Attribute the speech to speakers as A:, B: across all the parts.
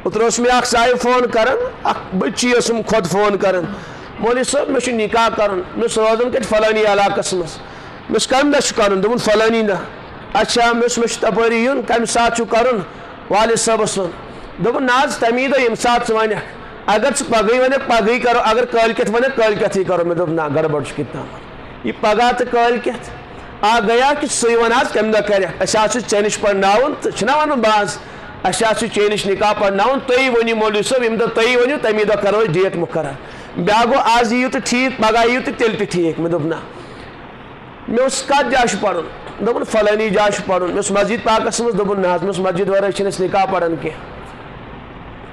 A: اتروس میں اخ صاحب فون کرن اخ بچی اسم خود فون کرن مولوی صاحب میں نکاح کرن میں روزن کت فلانی علاقس مز میں کم دہ کرن دپن فلانی نہ اچھا میں تپری یون کم سات کرن والد صاحبس ون دپن نا تمی دہ یم سات ون اگر پگہ ون پگہ کرو اگر کالکت ون کالکت ہی کرو میں دپ نا گڑبڑ کتنا یہ پگہ تو کالکت آ گیا کہ سی ون آج کم دہ کر اچھا ے نش پڑھن تو ون باز اچھا ے نش نکاح پڑھن تھی ونو مولوی صاحب یم دہ تھی ونو تمی دہ کرو ڈیٹ مقرر بیا گو آج یو تو ٹھیک پگہ یو تو تیل ٹھیک میں دپ نا مے کت جائے پڑھن دپن فلانی جائے پڑھن میں مسجد پاکس مز دپن نا میں مسجد ورائے نکاح پڑھن کی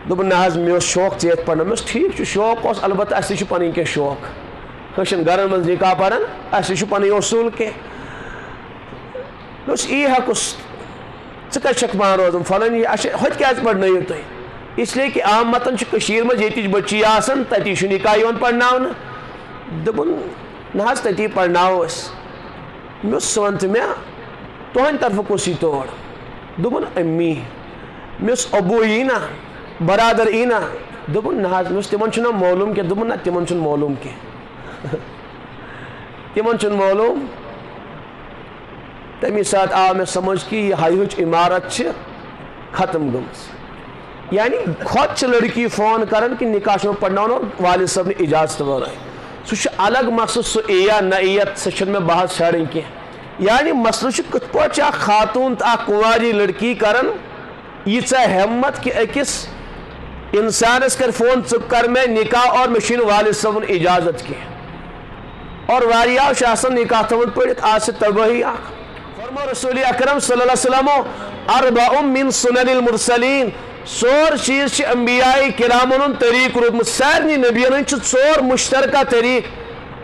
A: دپن نا مے شوق ژےٚ پڑھن میں ٹھیک شوق اس البتہ اس تہ پن کی شوق کشن گرن من نکاح پڑھن اس تہ پن اصول کی ای ہکس ژٕ کتہِ چھکھ مان روزان فلانی ہوت کیٛازِ پرنٲیِو تُہۍ اس لیے کہ عام متن کشیر مز یتِچ بچی آسان تتی چھُ نکاح یِوان پرناونہٕ دوٚپُن نہ حظ تتی پرناوو أسۍ مےٚ اوس ون تہٕ مےٚ تُہنٛدِ طرفہٕ کُس یی تور دوٚپُن امی مےٚ اوس ابوٗ یی نا برادر یی نا دوٚپُن نہ حظ مےٚ اوس تِمن چھُنہ معلوٗم کینٛہہ دوٚپُن نہ تِمن چھُنہٕ معلوٗم کینٛہہ تِمن چھُنہٕ معلوٗم تمی ساتھ آو میں سمجھ کہ یہ ہائیوچ عمارت چھ ختم گمس یعنی خود لڑکی فون کرن کہ نکاح شو پڑھنا والد صاحب نے اجازت ورائے سہ الگ مسئلہ سہ ایا نہ ایت سہ میں بحث چھڑن کی یعنی مسئلہ کت پہ خاتون تو کنواری لڑکی کرن ییژا ہمت کہ اکس انسانس کر فون ث کر میں نکاح اور مشین والد صاحب اجازت کی اور واریاہ شاسن نکاح تھون پڑھت آج سے تباہی فرمو رسول اکرم صلی اللہ علیہ وسلم اربع من سنن المرسلین ژور چیز چھ انبیاء کرامن طریق روٗدمُت سارنٕے نبیَن ہٕنٛدۍ چھِ ژور مشترکہ طریق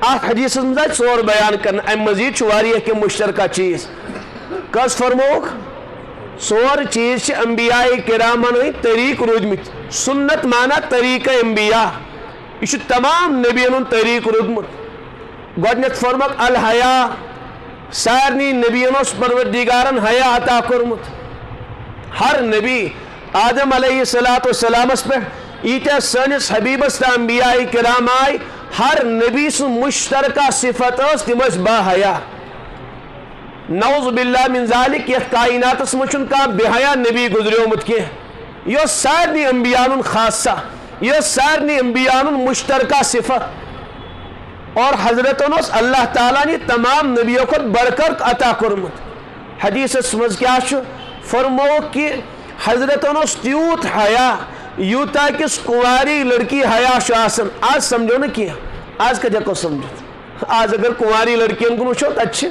A: اتھ حدیثس منٛز آیہِ ژور بیان کرنہٕ امہِ مزید چھُ واریاہ کینٛہہ مشترکہ چیز کس فرموکھ ژور چیز چھ انبیاء کرامن ہٕنٛدۍ طریق روٗدمٕتۍ سنت مانا طریقہ انبیاء یہ چھُ تمام نبیَن ہُنٛد طریق روٗدمُت گۄڈنیتھ فرموکھ الحیا سارنٕے نبیَن اوس پروردگارن حیا عطا کوٚرمُت ہر نبی آدم علیہ السلامس پہ ایتیا سنس حبیبس تا انبیاء کرام آئی ہر نبی سن مشترکہ صفت اس تم با حیا نعوذ باللہ من ذالک یہ کائنات اس مچن کا بے حیا نبی گزریومت کی یہ سارنی انبیاء خاصہ یہ سارنی انبیاء مشترکہ صفت اور حضرتوں اللہ تعالیٰ نے تمام نبیوں کو برکت عطا کرمت حدیث اسمز کیا چھو فرمو کہ حضرتوں تیوت حیا یوتا کس کنواری لڑکی حیا آسان آج سمجھو نا کیا آج کا جکو سمجھو آج اگر کنواری لڑکیوں کو وچھو اچھے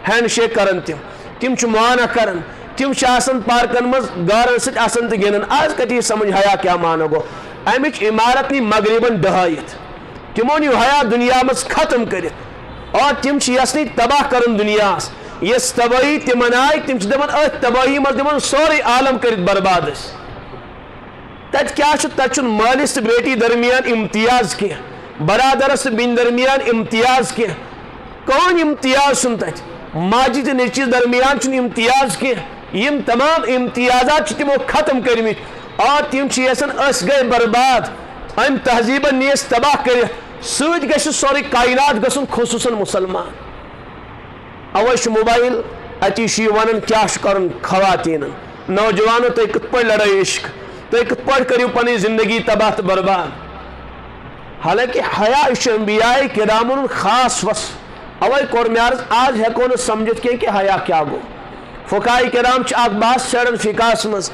A: ہینڈ شیک کرن تم معانہ کرن تم آسان پارکن مز گارن سچ آسان تو گنن آج کتی سمجھ حیا کیا معنی گو امچ عمارت نی مغربن دہائیت تمون یہ حیا دنیا مز ختم کرت اور تم یسنی تباہ کرن دنیا یس تباہی تمن آئی تم دپان ات تباہی مز دپان سورے عالم کرت برباد تت کیا تت مالس تو بیٹی درمیان امتیاز کی برادرس بین درمیان امتیاز کی کون امتیاز سن تت ماجد نیچیز درمیان چن امتیاز کی یم تمام امتیازات تمو ختم کرمت اور تم یسن اس گئے برباد ام تہذیبن نیس تباہ کرت سوت گھ سوری کائنات گھن خصوصاً مسلمان اوش موبائل اتی ون کیا کرن خواتین نوجوانوں تھی کت پہ لڑائی عشق تھی کت پہ کرو پن زندگی تباہ تو برباد حالانکہ حیا انبیاء کرامن خاص وصف اوے کور میں عرض آج ہیکو نہ سمجھت کہ حیا کیا گو فقہاء کرام اخ بحث چھڑن فقہس مز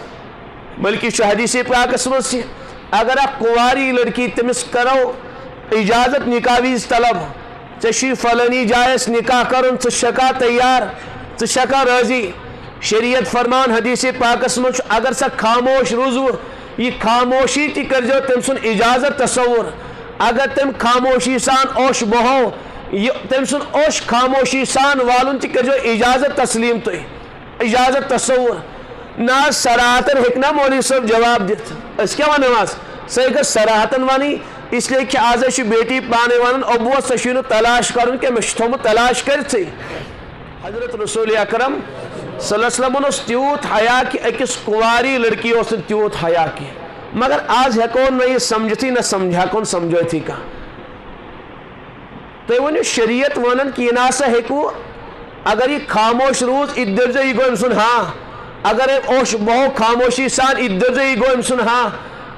A: بلکہ حدیث پاکس مز اگر اخ کنواری لڑکی تمس کرو اجازت نکاح ویز طلب ژےٚ فلانی جائس نکاح کرن ژکا تیار ژکا راضی شریعت فرمان حدیث پاکس مجھ اگر سا خاموش روزو یہ خاموشی تی کرجو تم سن اجازت تصور اگر تم خاموشی سان اوش بہو تم سن اوش خاموشی سان والن تی کرجو اجازت تسلیم تو اجازت تصور نا سراحتن ہکنا مولوی صاحب جواب دیت اس کیا ونواز سہ سراحتن ونی اس لیے کہ آج بیٹی پانے ون ابو سشین تلاش کرن کہ میں تلاش کرتے حضرت رسول اکرم صلی اللہ علیہ وسلم تیوت حیا کہ اکس کنواری لڑکی اس تیوت حیا کی مگر آج ہیکو نہ یہ سمجھتی نہ ہیکون سمجھوتی کا تو ونیو شریعت ونن کہ یہ ناسا ہیکو اگر یہ خاموش روز ادھر یہ گو سن ہاں اگر بہو خاموشی سان ادھر یہ گو سن ہاں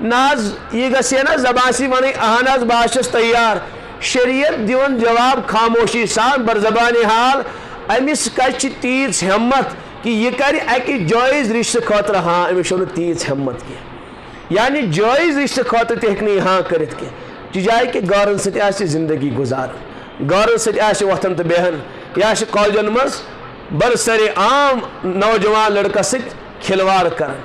A: ناز یہ گسے نا زبانسی ونی اہن آز باشس تیار شریعت دیون جواب خاموشی سان بر زبان حال امس کچ تیز ہمت کہ یہ کری اکی جائز رشتہ خاطر ہاں امس چھو تیز ہمت کی یعنی جائز رشتہ خاطر تہ ہیکہ ہاں کرت کی جائے کہ گارن سۭتۍ آسہِ زندگی گزارن گارن سۭتۍ آسہِ وۄتھان تہٕ بیہن یا چھِ کالجن منٛز برسر عام نوجوان لڑکس سۭتۍ کھلوار کران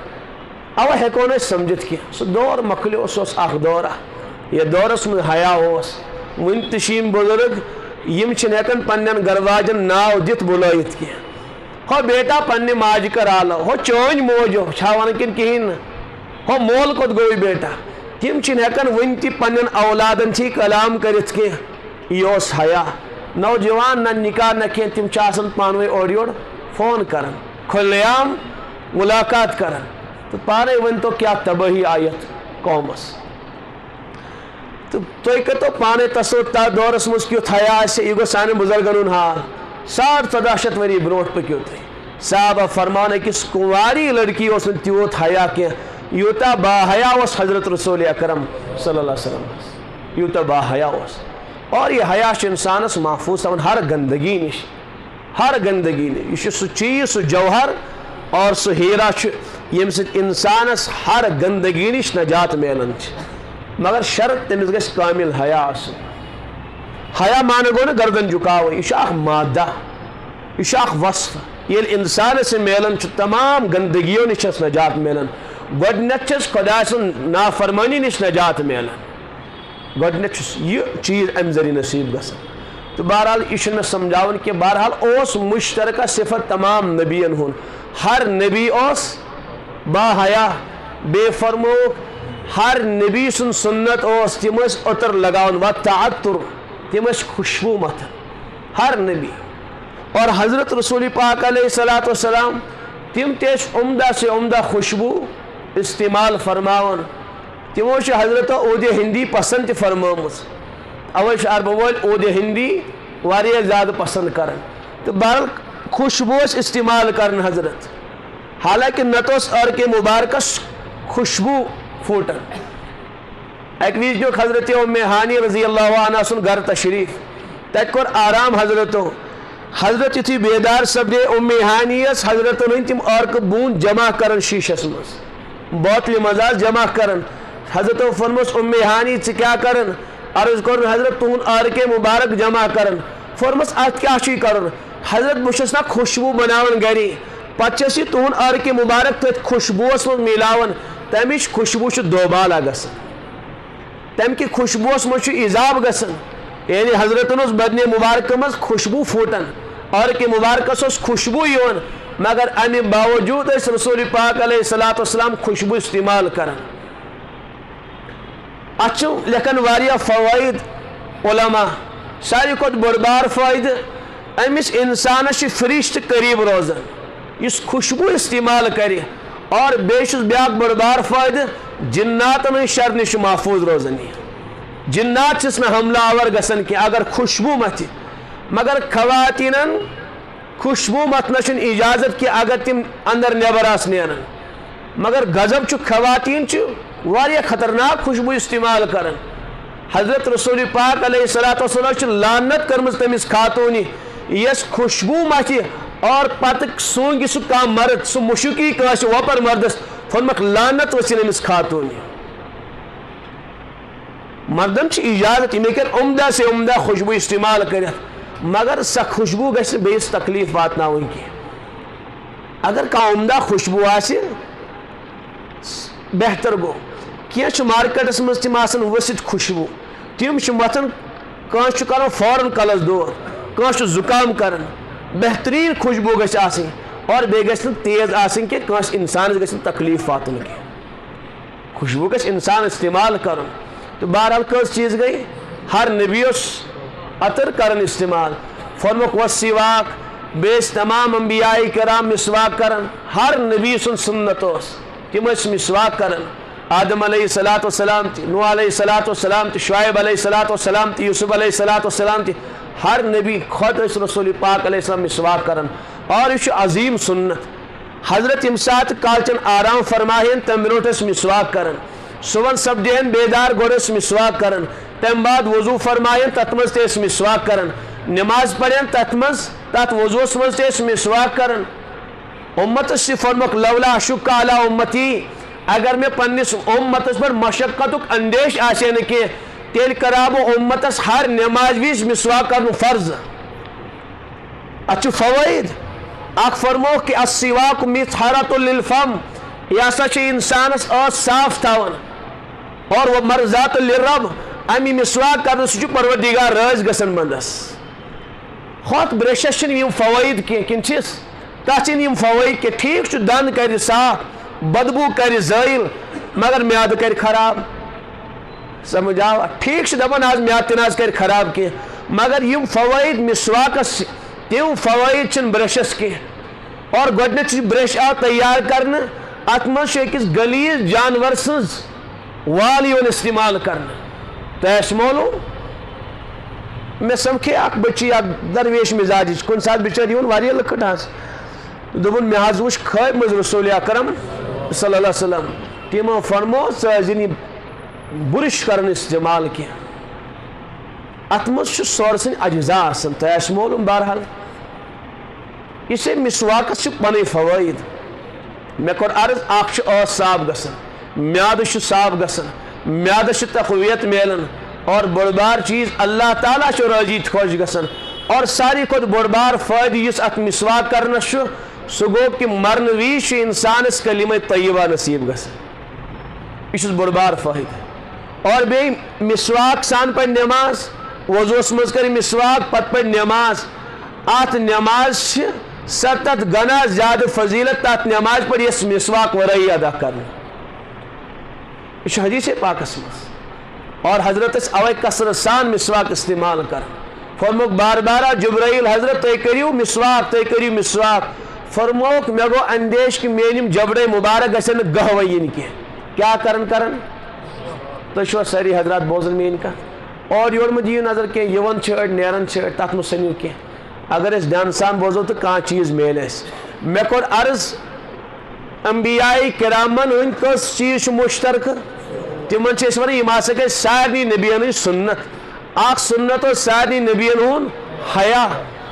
A: اوا ہیکو نہٕ سمجھت کی سُہ دور مۄکلیو سُہ اوس اکھ دورہ یتھ دورس منٛز حیا اوس وُنہِ تہِ چھِ یِم بُزرگ یِم چھِنہٕ ہیکان پننٮ۪ن گرواجن ناو دِتھ بُلٲیِتھ کینٛہہ ہو بیٹا پننہِ ماجہِ کر آلو ہو چٲنۍ موج چھا ونان کِنہٕ کِہیٖنۍ نہٕ ہو مول کوٚت گوٚوٕے بیٹا تِم چھِنہٕ ہیکان وُنہِ تہِ پننٮ۪ن اولادن تھی کلام کٔرِتھ کینٛہہ یہِ اوس حیا نوجوان نہ نکاح نہ کینٛہہ تِم چھِ آسان پانہٕ ؤنۍ اورٕ یورٕ فون کران کھُلہٕ عام ملاقات کران تو پانے ؤنۍتو کیٛاہ تبٲہی آیہِ یتھ قومس تو تُہۍ کٔرۍتو پانے تصور تتھ دورس منٛز کیُتھ حیا آسہِ یہِ گوٚو سانٮ۪ن بُزرگن ہُنٛد حال 1400 ؤری برونٛٹھ پٔکِو تُہۍ صحابہ فرمان أکِس کُنواری لڑکی اوس نہٕ تیوٗت حیا کینٛہہ یوٗتاہ با حیا اوس حضرت رسول اکرم صلی اللہ علیہ وسلم یوٗتاہ با حیا اوس اور یہ حیا چھُ انسانس محفوظ تھاوان ہر گندگی نش ہر گندگی نش یہ چھُ سُہ چیٖز سُہ جوہر اور سُہ ہیرا چھُ ییٚمہِ سۭتۍ انسانس ہر گندگی نش نجات میلان چھِ مگر شرط تٔمِس گژھِ کامل حیا آسُن حیا معنی گوٚو نہٕ گردن جُکاوٕنۍ یہِ چھُ اکھ مادہ یہِ چھُ اکھ وصف ییٚلہِ انسانس یہِ میلان چھُ تمام گندگیو نش چھس نجات میلان گۄڈنٮ۪تھ چھس خۄداے سُنٛد نافرمٲنی نش نجات میلان گۄڈنٮ۪تھ چھُس یہِ چیٖز امہِ ذٔریعہٕ نصیٖب گژھان تہٕ بہرحال یہِ چھُنہٕ مےٚ سمجھاوُن کینٛہہ بہرحال اوس مشترکہ صفت تمام نبیَن ہُنٛد ہر نبی اوس با حیا بیٚیہِ فرمووُکھ ہر نبی سُنٛد سنت اوس تِم ٲسۍ اوتر لگاوان و تعطر تِم ٲسۍ خوشبوٗ متھان ہر نبی اور حضرت رسول پاک علیہ الصلوۃ والسلام تِم تہِ ٲسۍ عمدہ سے عمدہ خوشبوٗ استعمال فرماوان تمو حضرت عود ہندی پسند تہِ فرمٲمٕژ اوے چھِ عربہٕ وٲلۍ عود ہندی واریاہ زیادٕ پسند کران تہٕ بہرحال خوشبوٗ ٲسۍ استعمال کران حضرت حالانکہ نتہٕ اوس عرق مبارکس خوشبوٗ پھوٹان اکہِ وِزِ نیوٗکھ حضرت ام ہانی رضی اللہ عنہ سُنٛد گرٕ تشریٖف تتہِ کوٚر آرام حضرتو حضرت یُتھُے بیدار سپدے ام ہانی یس حضرتن ہٕنٛدۍ تِم عرقہٕ بوٗنٛد جمع کران شیٖشس منٛز بوتلہِ منٛز آسہٕ جمع کران حضرتو فرموس ام ہانی ژٕ کیٛاہ کران عرض کوٚرُن حضرت تُہُنٛد عرق مبارک جمع کران فرموس اتھ کیٛاہ چھُے کرُن حضرت بہٕ چھُس نا خوشبوٗ بناوان گری پتہٕ چھس یہِ تُہُنٛد عرق مبارک تٔتھۍ خوشبوٗوس منٛز مِلاوان تمِچ خوشبوٗ چھِ دوبالا گژھان تمہِ کہِ خوشبوٗوس منٛز چھُ اضافہٕ گژھان یعنی حضرتن اوس بدنہِ مبارکہٕ منٛز خوشبوٗ پھوٹان عرق مبارکس اوس خوشبوٗ یِوان مگر امہِ باوجوٗد ٲسۍ رسول پاک علیہ الصلوۃ والسلام خوشبوٗ استعمال کران اتھ چھُ لیکھان واریاہ فوٲیِد علما ساروی کھۄتہٕ بوٚڑ بار فٲیدٕ أمِس اِنسانس چھُ فرِش تہٕ قریٖب روزان یُس خوشبوٗ استعمال کرِ اور بیٚیہِ چھُس بیٛاکھ بوٚڑ بار فٲیدٕ جِناتن ہٕنٛدِ شر نِش چھُ محفوٗظ روزان یہِ جِنات چھِس نہٕ حملہٕ آور گژھان کینٛہہ اگر خوشبوٗ متھِ مگر خواتیٖنن خوشبوٗ متھنس چھُنہٕ اجازت کینٛہہ اگر تِم اندر نٮ۪بر آسہٕ نیران مگر غضب چھُ خواتیٖن چھِ واریاہ خطرناک خوشبوٗ استعمال کران حضرت رسول پاک علیہ الصلوۃ والسلام چھِ لعنت کٔرمٕژ تٔمِس خاتوٗنہِ یۄس خوشبوٗ متھِ اور پتہٕ سونٛگہِ سُہ کانٛہہ مرد سُہ مُشُکی کٲنٛسہِ وۄپر مردس فونمکھ لعنت ؤژھِنۍ أمِس خاتوٗنہِ مردن چھِ اجازت یِم ہیٚکن عمدہ سے عمدہ خوشبوٗ استعمال کٔرِتھ مگر سۄ خوشبوٗ گژھِ نہٕ بیٚیِس تکلیٖف واتناوٕنۍ کینٛہہ اگر کانٛہہ عمدہ خوشبوٗ آسہِ بہتر گوٚو کینٛہہ چھُ مارکیٹس منٛز تِم آسان ؤسِتھ خوشبوٗ تِم چھِ متھان کٲنٛسہِ چھُ کران فوراً کلس دود کٲنٛسہِ چھُ زُکام کران بہتریٖن خوشبوٗ گژھِ آسٕنۍ اور بیٚیہِ گژھِ نہٕ تیز آسٕنۍ کینٛہہ کٲنٛسہِ انسانس گژھِ نہٕ تکلیٖف واتُن کینٛہہ خوشبوٗ گژھِ انسان استعمال کرُن تہٕ بہرحال کٔژ چیٖز گٔے ہر نبی اوس عطر کران استعمال فرموکھ وسواک بیٚیہِ ٲسۍ تمام انبیاء کرام مسواک کران ہر نبی سُنٛد سنت اوس تِم ٲسۍ مسواک کران آدم علیہ السلام تھی، نوح علیہ السلام تھی، شعیب علیہ السلام تھی، یوسف علیہ السلام تھی، ہر نبی خود اس رسول پاک علیہ السلام مسواک کرن اور یہ عظیم سنت. حضرت یم سات کالچن آرام فرماہن تم برونٹ اس مسواک کرن، صبح سپدین بیدار گوڑ اس مسواک کرن، تم بعد وضو فرماین تت مز تس مسواک کرن، نماز پڑھن تت وضوس مز تس مسواک کرن. امتس سے فرمک لولا اشک علی امتی، اگر میں پنس امتس پر مشقت اندیش آسے نکی تیل کرا بو امتس ہر نماز ویز مسواک کرن فرض. اچھو فوائد اخ فرمو کہ السواک مطہرۃ للفم، یہ سا چھ انسانس صاف تھاون اور وہ مرضات للرب، امی مسواک کرن سہ پروردگار راض گژھن بندس. خود برشس چھ یم فوائد کی کن چیز تس یم فوائد کہ ٹھیک چھ دند کر صاف، بدبو کر زائل، مگر میاد کر خراب. سمجھ آو ٹھیک چھ دپان آج میاد تناز کر خراب کی، مگر یم فوائد مسواکس تم فوائد چھ برشس کی. اور گۄڈنیٚتھ برش آو تیار کرنے ات مز أکس غلیظ جانور سٕنٛز وال یوان استعمال کرنے. تۄہہِ معلوم مےٚ سمکھے اکھ بچی اکھ درویش مزاج کُنہِ ساتہٕ بچٲرۍ یِوان واریاہ لٔکٕٹ حظ دوٚپُن مےٚ حظ وُچھ خوابہِ منٛز رسول اکرم صلی اللہ علیہ وسلم تِمو فرمو ژٕ ٲسۍ زِ نہٕ برش کرن استعمال کینٛہہ. ات منٛز چھُ سورٕ سٕنٛدۍ اجزا آسان تۄہہِ آسہِ معلوم. بہرحال یہ سے مسواکس پن فوائد. مےٚ کوٚر عرض اکھ چھُ ٲس صاف گژھان، میادٕ چھُ صاف گژھان، میادس چھُ تقویت میلان، اور بوٚڑ بار چیز اللہ تعالیٰ چھُ راضی خۄش گژھان. اور ساروی کھۄتہٕ بوٚڑ بار فٲیدٕ یُس اتھ مسواک کرنس چھُ سُہ گوٚو کہ مرنہٕ وِزِ چھُ انسانس کلمہ طیبہ نصیب گژھان. یہ چھُس بوٚڑ بار فٲیدٕ. اور بیٚیہِ مسواک سان پرِ نٮ۪ماز، وضوٗوس منٛز کرِ مسواک پتہٕ پرِ نٮ۪ماز. ات نٮ۪ماز چھِ 7 گنا زیادہ فضیلت تات نماز پر یس مسواک ورائی ادا کرنا. یہ حدیث پاکس مز اور حضرت اوے کثرت سان مسواک استعمال کر. فرموک بار بارہ جبرائیل حضرت تُہۍ کٔرِو مسواک، تُہۍ کٔرِو مسواک. فرموک مےٚ گوٚو اندیش کہ میٲنۍ جبڑے مبارک گژھن نہٕ گہوٕ یِنۍ کینٛہہ. کیٛاہ کرن تُہۍ چھِوا سٲری حضرات بوزان میٲنۍ کتھ؟ اور یور مہٕ دِیِو نظر کینٛہہ یِوان چھِ أڑۍ نیران چھِ أڑۍ تتھ مہ سٔنِو کینٛہہ. اگر اس دھیان سان بوزو تو کانٛہہ چیز میلہِ اَسہِ. مےٚ کوٚر عرض انبیاء کرامن ہٕنٛدۍ کٔژ چیز چھِ مشترکہٕ تِمن چھِ أسۍ ونان یِم ہسا گٔے سارنٕے نبیَن ہٕنٛز سنت. اکھ سنت اوس سارنٕے نبیَن ہُنٛد حیا،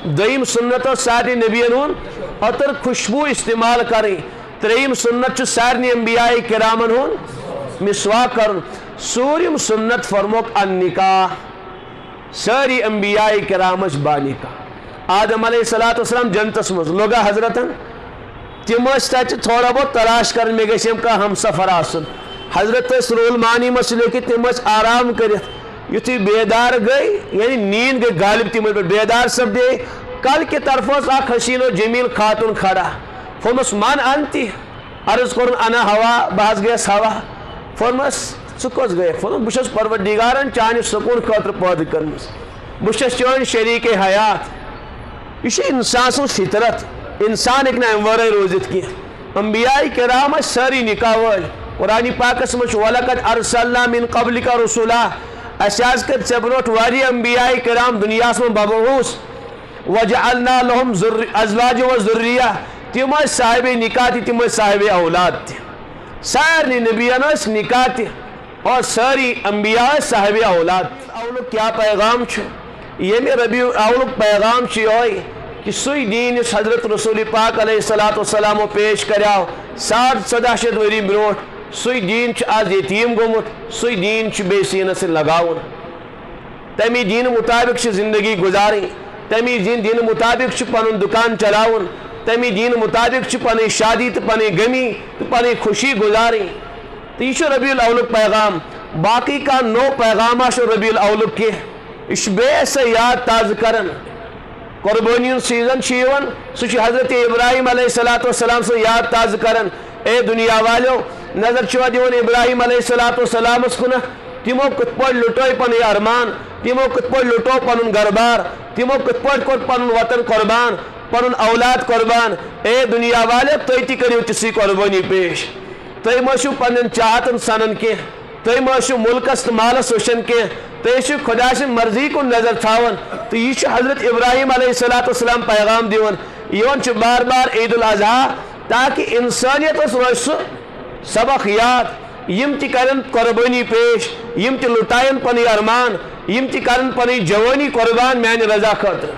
A: دوٚیِم سنت اوس سارنٕے نبیَن ہُنٛد عطر خوشبوٗ استعمال کرٕنۍ، ترٛیٚیِم سنت چھُ سارنٕے انبیاء کرامن ہُنٛد مسواک کرُن، ژوٗرِم سنت فرموک النکاح. سٲری انبیاء کرام ٲسۍ بانکاح. آدم علیہ السلام جنتس مز لوگا حضرتن تم تتہ تھوڑا بہت تلاش کر مے گھم کانٛہہ ہمسفر آسن. حضرت رول مانی مس لیکھت تم آرام کرت یتھے بیدار گئی یعنی نیند گئی غالب تم پہ بیدار سپدے کل کی طرف اخ حسین و جمیل خاتون کھڑا. فرمس من انتی عرض کورن انا ہوا بہ گیس ہوا. فرمس ژٕ کۄس گٔیکھ؟ فرمس بہٕ چھُس پروردگارن چانہِ سکوٗن خٲطرٕ پٲدٕ کٔرمٕژ، بہٕ چھُس چٲنۍ شریٖک حیات. یہ انسان سن فطرت، انسان ہیٚکہِ نہٕ امہِ ورٲے روٗزِتھ کینٛہہ. انبیاء کرام ٲسۍ سٲری نکاح وٲلۍ. قرآن پاکس منٛز چھُ وَلقد ارسلنا من قبلک رسولا، اَسہِ حظ کٔرۍ ژےٚ برونٛٹھ واریاہ انبیاء کرام دُنیاہس منٛز ببعوث. وجعلنا لهم ازواج و ذریہ، تِم ٲسۍ صاحبِ نکاح تہِ تِم ٲسۍ صاحبِ اولاد تہِ. سارنٕے نبیَن ٲسۍ نکاح تہِ اور سٲری انبیاء ٲسۍ صاحبِ اولاد. اولُک کیٛاہ پیغام چھُ؟ ییٚمہِ ربیع اولُک پیغام چھُ یِہوٚے کہ سُے دیٖن یُس حضرت رسول پاک علیہ السلام پیش کریو 1400 ؤری برونٛٹھ، سُے دیٖن چھُ آز یتیٖم گوٚمُت، سُے دیٖن چھُ بیٚیہِ سیٖنس سۭتۍ لگاوُن. تمی دیٖنہٕ مطابق چھِ زندگی گُزارٕنۍ، تمی دیٖنہٕ مطابق چھُ پنُن دُکان چلاوُن، تمی دیٖنہٕ مطابق چھِ پنٕنۍ شادی تہٕ پنٕنۍ غمی تہٕ پنٕنۍ خوشی گُزارٕنۍ. تہٕ یہِ چھُ ربیع الاولُک پیغام. باقٕے کانٛہہ نوٚو پیغام آسہِ ربیع الاولُک کینٛہہ یہ بیٚیہِ سۄ یاد تازٕ کران. قربٲنی ہُنٛد سیٖزن چھُ یِوان، سُہ چھُ حضرت ابراہیم علیہ السلام سُہ یاد تازٕ کران. اے دُنیا والیو نظر چھُوا دِوان ابراہیم علیہ السلامس کُنتھ؟ تِمو کِتھ پٲٹھۍ لُٹٲے پنٕنۍ ارمان، تِمو کِتھ پٲٹھۍ لُٹو پنُن گربار، تِمو کِتھ پٲٹھۍ کوٚر پنُن وطن قۄربان، پنُن اولاد قۄربان. اے دُنیا والیو تُہۍ تہِ کٔرِو تِژھٕے قۄربٲنی پیش. تُہۍ مہٕ ٲسِو پنٛنٮ۪ن چاہتن سنان کینٛہہ تُہۍ مہٕ ٲسِو مُلکس تہٕ مالس وٕچھان کینٛہہ تُہۍ ٲسِو خۄدا سٕنٛدِ مرضی کُن نظر تھاوان تہٕ یہِ چھُ حضرت ابراہیم علیہ الصلوۃ والسلام پیغام دِوان یِوان چھُ بار بار عید الاضحیٰ تاکہ انسانیتس روزِ سُہ سبق یاد یِم تہِ کرن قۄربٲنی پیش یِم تہِ لُٹاین پنٕنۍ ارمان یِم تہِ کرن پنٕنۍ جوٲنی قۄربان میانہِ رضا خٲطرٕ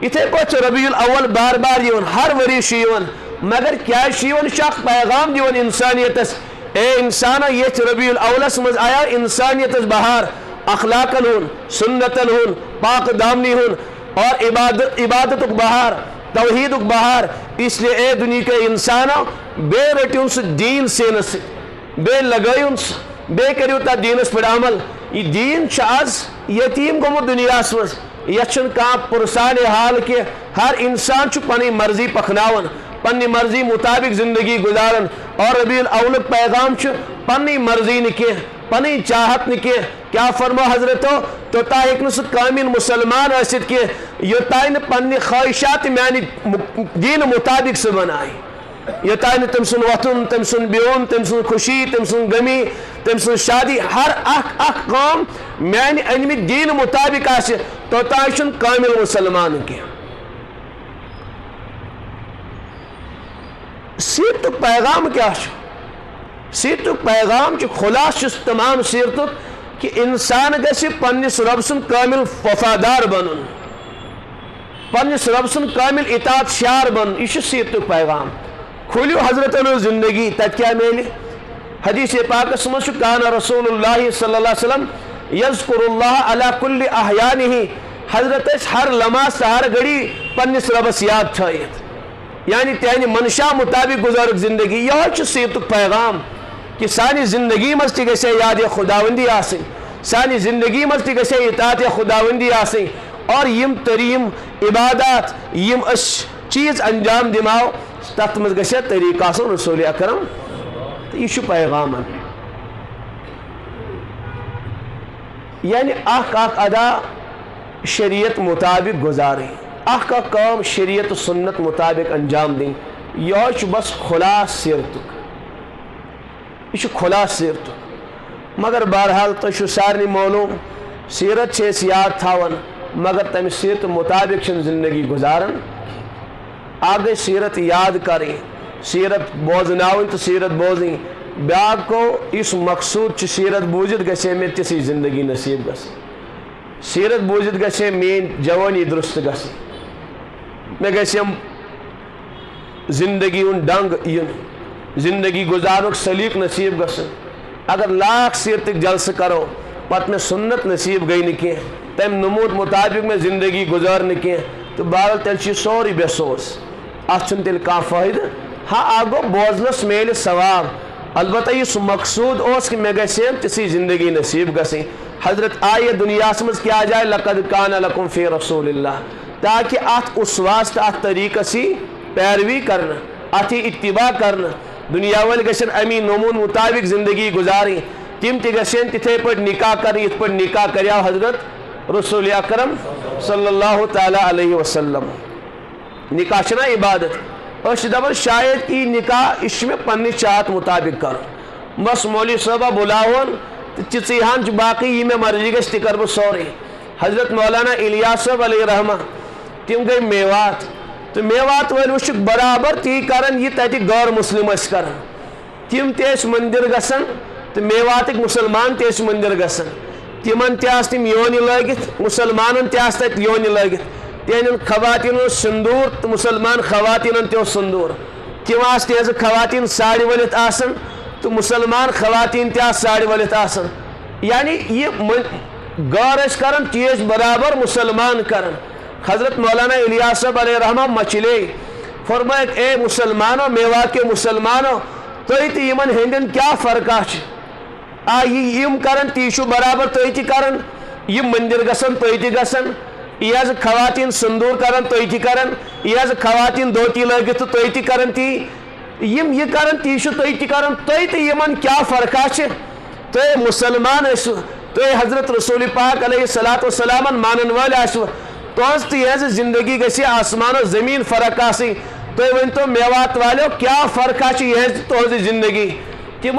A: یِتھے پٲٹھۍ چھُ ربیع الاول بار بار یِوان ہر ؤری چھُ یِوان مگر کیٛازِ چھُ یِوان یہِ چھُ اکھ پیغام دِوان انسانیتس اے انسانا یتھ ربیع الاولس منٛز آیا انسانیتس بہار اخلاقن ہُنٛد سنتن ہُنٛد پاک دامنی ہُنٛد اور عبادتُک بہار توحیدُک بہار اس لیے اے دُنیا کے انسانو بیٚیہِ رٔٹِو سُہ دیٖن سیٖنس سۭتۍ بیٚیہِ لگٲیُن سُہ بیٚیہِ کٔرِو تتھ دیٖنس پٮ۪ٹھ عمل یہِ دیٖن چھُ آز یتیٖم گوٚمُت دُنیاہس منٛز یتھ چھُنہٕ کانٛہہ پُرسانہِ حال کینٛہہ ہر انسان چھُ پنٕنۍ مرضی پکناوان پننہِ مرضی مطابق زندگی گزاران اور ربیع الاولُک پیغام چھُ پننٕۍ مرضی نہٕ کینٛہہ پنٕنۍ چاہت نہٕ کینٛہہ کیٛاہ فرمو حضرتو توٚتام ہیٚکہِ نہٕ سُہ کامل مسلمان ٲسِتھ کینٛہہ یوٚتانۍ نہٕ پننہِ خٲہِشات میانہِ دیٖنہٕ مطابق سُہ بنایہِ یوٚتانۍ نہٕ تٔمۍ سُنٛد وۄتھُن تٔمۍ سُنٛد بِہُن تٔمۍ سٕنٛز خوشی تٔمۍ سٕنٛز غمی تٔمۍ سٕنٛز شادی ہر اکھ کٲم میانہِ أنمٕتۍ دیٖنہٕ مطابق آسہِ توٚتانۍ چھُنہٕ کامل مسلمان کینٛہہ سیرتُک پیغام کیٛاہ چھُ سیرتُک پیغام چھُ خُلاصہٕ چھُس تمام سیرتُک کہ انسان گژھِ پننِس رۄب سُنٛد کامل وفادار بنُن پننِس رۄب سُنٛد کامل اطاعت شار بنُن یہِ چھُ سیرتُک پیغام کھوٗلِو حضرتن ہٕنٛز زندگی تتہِ کیٛاہ میلہِ حدیث پاکس منٛز چھُ کان رسول اللہ صلی اللہ علیہ وسلم یذکر اللہ علی کل احیانہ حضرت ٲسۍ ہر لمحہ تہٕ ہر گھڑی پننِس رۄبس یاد تھٲیِتھ یعنی تیانہِ منشا مطابق گزارُک زندگی یہوے چھُ سیرتُک پیغام کہ سانہِ زندگی منٛز تہِ گژھِ ہے یاد خداوندی آسٕنۍ سانہِ زندگی منٛز تہِ گژھِ ہے اطاعت خداوندی آسٕنۍ اور یِم تریٖم عبادات یِم أسۍ چیٖز انجام دِمو تتھ منٛز گژھِ ہے طریٖقہٕ آسُن رسول اکرم تہٕ یہِ چھُ پیغامن یعنی اکھ ادا شریعت مطابق گزارٕنۍ اکھ کٲم شریعت سنت مطابق انجام دِنۍ یہوے چھُ بس خُلاصہٕ سیرتُک یہ خُلاصہٕ سیرتُک مگر بہرحال تۄہہِ چھُو سارنٕے معلوٗم سیرت چھِ أسۍ یاد تھاوان مگر تمہِ سیرتہٕ مطابق چھِنہٕ زندگی گزاران اکھ گٔے سیرت یاد کرٕنۍ سیرت بوزناوٕنۍ تہٕ سیرت بوزٕنۍ بیاکھ گوٚو یُس مقصوٗد چھُ سیرت بوٗزِتھ گژھِ ہے مےٚ تِژھٕے زندگی نصیٖب گژھٕنۍ سیرت بوٗزِتھ گژھِ ہے میٲنۍ جوٲنی درست گژھٕنۍ مےٚ گژھیم زندگی ہُنٛد ڈنٛگ یُن زندگی گزارنُک سلیٖق نصیٖب گژھُن اگر لاکھ سیرتٕکۍ جلسہٕ کرو پتہٕ مےٚ سُنت نصیٖب گٔے نہٕ کینٛہہ تمہِ نموٗد مطابق مےٚ زندگی گُزار نہٕ کینٛہہ تہٕ بہرحال تیٚلہِ چھُ یہِ سورُے بے سوز اتھ چھُنہٕ تیٚلہِ کانٛہہ فٲیدٕ ہاں اکھ گوٚو بوزنس میلہِ ثواب البتہ یُس مقصوٗد اوس کہ مےٚ گژھِ ہے تِژھٕے زندگی نصیٖب گژھٕنۍ حضرت آیہِ دُنیاہس منٛز کیٛاہ جایہِ لقد کان لکم فی رسول اللہ تاکہ اتھ اسواس تہٕ اتھ طریٖقس یی پیروی کرنہٕ اتھ یی اتباع کرنہٕ دنیا وٲلۍ گژھن امی نموٗن مطابق زندگی گزارٕنۍ تِم تہِ گژھن تِتھے پٲٹھۍ نکاح کرٕنۍ یِتھ پٲٹھۍ نکاح کریاو حضرت رسول اکرم صلی اللہ تعالیٰ علیہ وسلم نکاح چھنا عبادت أسۍ چھِ دپان شاید کہ یہِ نکاح یہِ چھُ مےٚ پننہِ چاہت مطابق کرُن بس مولوی صٲبا بُلاوون تہٕ تِژٕے ہن چھُ باقٕے یہِ مےٚ مرضی گژھِ تہِ کرٕ بہٕ سورُے حضرت مولانا الیاس صٲب علیہ رحمہ تِم گٔے میوات تہٕ میوات وٲلۍ وٕچھُکھ برابر تی کران یہِ تتہِ غٲر مسلم ٲسۍ کران تِم تہِ ٲسۍ مندر گژھان تہٕ میواتٕکۍ مُسلمان تہِ ٲسۍ مندر گژھان تِمن تہِ آسہٕ تِم یونہِ لٲگِتھ مُسلمانن تہِ آسہٕ تتہِ یونہِ لٲگِتھ تِہنٛدٮ۪ن خواتیٖنن اوس سندوٗر تہٕ مُسلمان خواتیٖنن تہِ اوس سندوٗر تِم آسہٕ تِہنٛزٕ خواتیٖن ساڑِ ؤلِتھ آسان تہٕ مُسلمان خواتیٖن تہِ آسہٕ ساڑِ ؤلِتھ آسان یعنی یہِ غٲر ٲسۍ کران تی ٲسۍ برابر مُسلمان کران حضرت مولانا الیاس صٲب علیہ رحمہ مچلے فرمٲیکھ اے مسلمانو میوات کے مسلمانو تُہۍ تہٕ یِمن ہٕنٛدٮ۪ن کیٛاہ فرقا چھِ یِم کران تی چھُ برابر تُہۍ تہِ کران یِم مندر گژھان تُہۍ تہِ گژھان یہِ حظ خواتیٖن سندوٗر کران تُہۍ تہِ کران یہِ حظ خواتیٖن دھوتی لٲگِتھ تہٕ تُہۍ تہِ کران تی یِم یہِ کران تی چھُ تُہۍ تہِ کران تُہۍ تہٕ یِمن کیٛاہ فرقا چھِ تُہۍ مسلمان ٲسِو تُہۍ حضرت رسول پاک علیہ الصلوۃ والسلامن مانن وٲلۍ آسِوٕ تُہنٛز تہٕ یِہنٛزِ زندگی گژھِ آسمان و زمیٖن فرق آسٕنۍ تُہۍ ؤنۍتو میوات والیو کیٛاہ فرقا چھِ یِہنٛز تہنٛزِ زندگی تم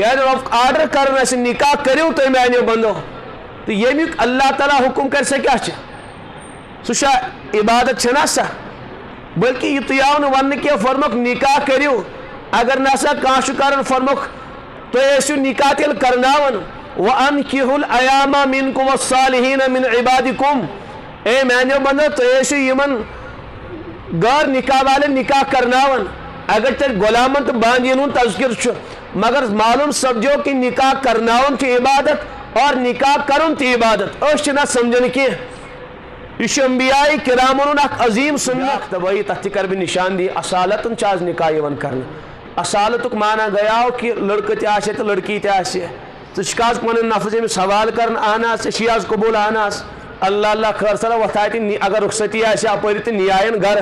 A: یعنی آرڈر کرنا نکاح کرو تھی میانو بندو تو یمیک اللہ تعالیٰ حکم کر سا کیا سا عبادت چھنا سا بلکہ یہ تو آو ون کی فرمک نکاح کرو اگر نسا کان کرن فرمک تو ایسو نکاح تیل کرناون وَأَنْكِحُ الْأَيَامَ مِنْكُمْ وَالصَّالِحِينَ مِنْ عِبَادِكُمْ اے میانو بندو تو ایسو یمن غیر نکاح والے نکاح کرناون اگر تر غلامن تو باندین تذکر چھو مگر معلوم سمجھو کہ نکاح کرناون کی عبادت اور نکاح کرن تی عبادت اس چھنا سمجھن کی یہ انبیاء کرامن اخ عظیم سنت تبعی تحت کر بھی نشان دی اصالتن چاز نکاح یون کرنا اصالتک مانا گیا کہ لڑکہ تے آسے تو لڑکی تے آسے تو شکاز پنن نفذ میں سوال کرن آنا سے شیاز قبول آنا اللہ اللہ خیر صلاح وتھائے اگر رخصتی آسے اپری تے نیائن گھر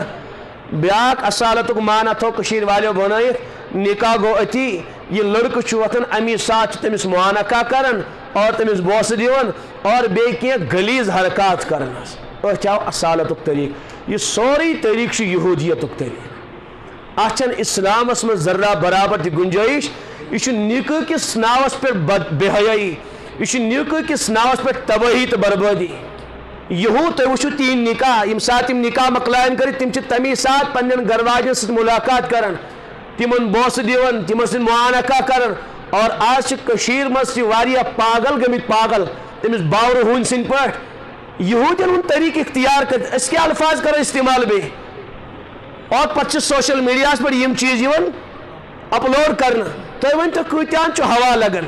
A: بیاک اصالتک مانا تھو کشیر والے بنائیت نکاح گو اتی یہ لڑکہ چھوتن امی ساتھ تمس معانقہ کرن اور تمس بوس دیون اور بے کی گلیز حرکات کرن اور چاہو اصالتک طریق یہ سوری طریق یہودیتک طریق اچھن اسلام اس میں ذرہ برابر دی گنجائش یہ نکاح کس ناوس پر بے حیائی یہ نکاح کس ناوس پر تباہی تو بربادی یہود تو وچھو تین نکاح یم ساتھ نکاح مکلائن کر تم تمی ساتھ پنن گھر واجن سے ملاقات کرن تمن بوس دیون تمن سے معانقہ کرن اور آج کشیر مس واریہ پاگل گمت پاگل تمس باور ہون سن پٹ یہودین ان طریق اختیار کر اس کے الفاظ کرو استعمال بے اور پچھے سوشل میڈیا پر یم چیز یون اپلوڈ کرنا تو ون تو کتیان چو ہوا لگن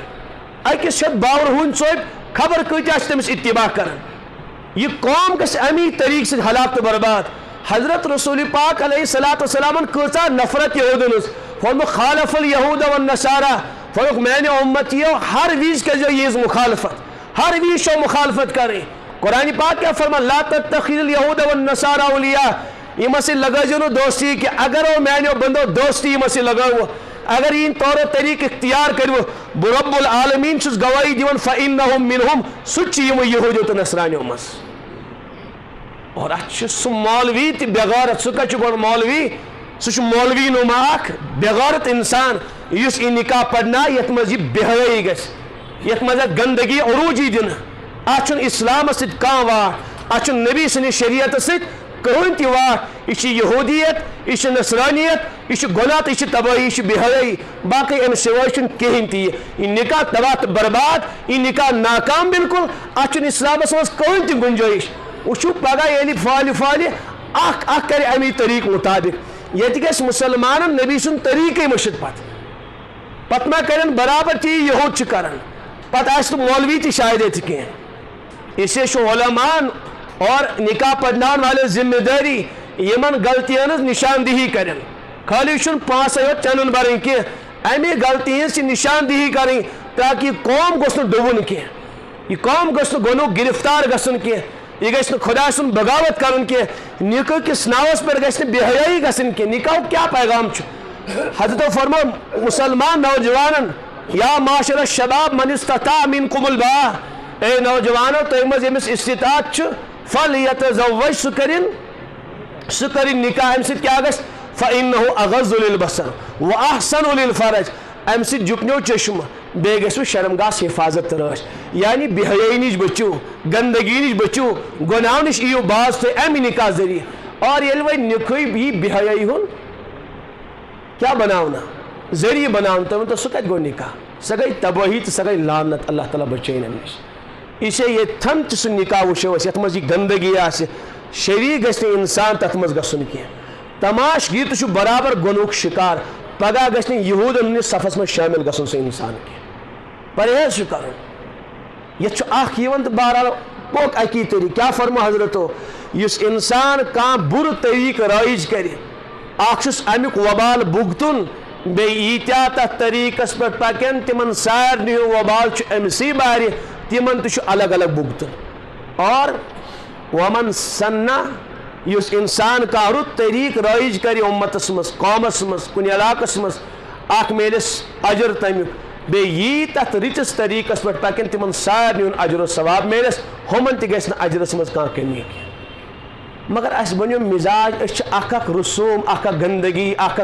A: اکس شد باور ہون چوٹ خبر کتیا تمس اتباع کرن یہ قوم گس امی طریق سے ہلاک تو برباد حضرت رسول پاک علیہ السلام کچا نفرت یہودن فرمو خالف الیہود والنصارى فرمو میں نے امتیو ہر ویز کے جو یہ مخالفت ہر ویز شو مخالفت کریں قرآن پاک کیا فرما لا تتخذ الیہود والنصارى اولیاء یہ مسئل لگا جنو دوستی کہ اگر وہ میں نے بندو دوستی یہ مسئل لگا ہوا اگر ان طور و طریق اختیار کرو برب العالمین چس گواہی دیون فإنہم منہم سچی یہود و نصرانیوں مس اور اچھ سو مولوی تی بغارت سکا چکر مولوی سوچ مولوی نماک بغارت انسان یس این نکاح پڑھنا یت مزی بہوئی گس یت مزی گندگی عروجی دن اچھن اسلام سید کان واٹ اچھن نبی سنی شریعت سید کہن تی واٹ یہ یہودیت یہ نصرانیت یہ گناہ یہ تباہی یہ بہوئی باقی ام سوائشن کہن تی یہ نکاح تباہ برباد یہ نکاح ناکام بالکل اچھن اسلام سوز کہن تی گنجائش وچو پگہ یلی فالی اخ کرے امی طریق مطابق یہ گھس مسلمان نبی سن طریقے مشد پت ما کرن برابر تی یہود کرن پت آس مولوی تی شاید کی اسے شو علماء اور نکاح پڑھنان والے ذمہ داری یمن غلطیاں نشاندہی کرن خالی شن پانس چنن برن کی امی غلطیاں سے نشاندہی کریں تاکہ قوم گوسن ڈبن کی یہ قوم گوسن گنو گرفتار گسن کی یہ گھس خدا سن بغاوت کرن کی نکاح کس ناوس پر گھس بے حیائی گسن کی نکاح کیا پیغام چھ حضرت فرما مسلمان نوجوانن یا معاشر الشباب من استطاع منکم الباء اے نوجوانو تو امز امس استطاعت چھ فلیتزوج سکرین نکاح ام سید کیا گھس فإنه اغض للبصر واحسن للفرج ام سید جکنو چشم بے گھسو شرمگاہ حفاظت تراش یعنی بے حیائی نش بچو گندگی نش بچو گناہ نش ایو باز تو امی نکاح ذریعہ اور یہ وی نکوئی بھی بے حیائی ہون کیا بناونا ذریعہ بناونا تو سکت گو نکاح سگئی تباہی تو سگئی لعنت اللہ تعالیٰ بچائیں نمیش اسے یہ تھم چسن نکاح وشو اس یتمز یہ گندگی آسے شریع گشت انسان تتمز گسن کی تماش گیر تو برابر گنوک شکار پگہ گشت یہود انہیں صفحس میں شامل گسن سے انسان کی پرہیز شکار یہ چھو آخ یون تو بارا پوک اکی طریق کیا فرما حضرتو یس انسان کان بر طریق رائج کرے آخشس امیک وبال بگتن بے ایتیاتا طریق اس پر پاکن تمن سار نیو وبال چھو امسی باری تمن تو الگ الگ بگتن اور ومن سنہ یس انسان کا رت طریق رائج کری امت اسمس قوم اسمس کن علاق اسمس آخ میرس اجر تمیک بے یہ تحت رچس طریق اس پر پاکن تمن سار نیون اجر و ثواب میرس ہمن تی گیسن اجر اسمس کان کمی کی مگر اس بنیو مزاج اس اخ رسوم اخ گندگی اخ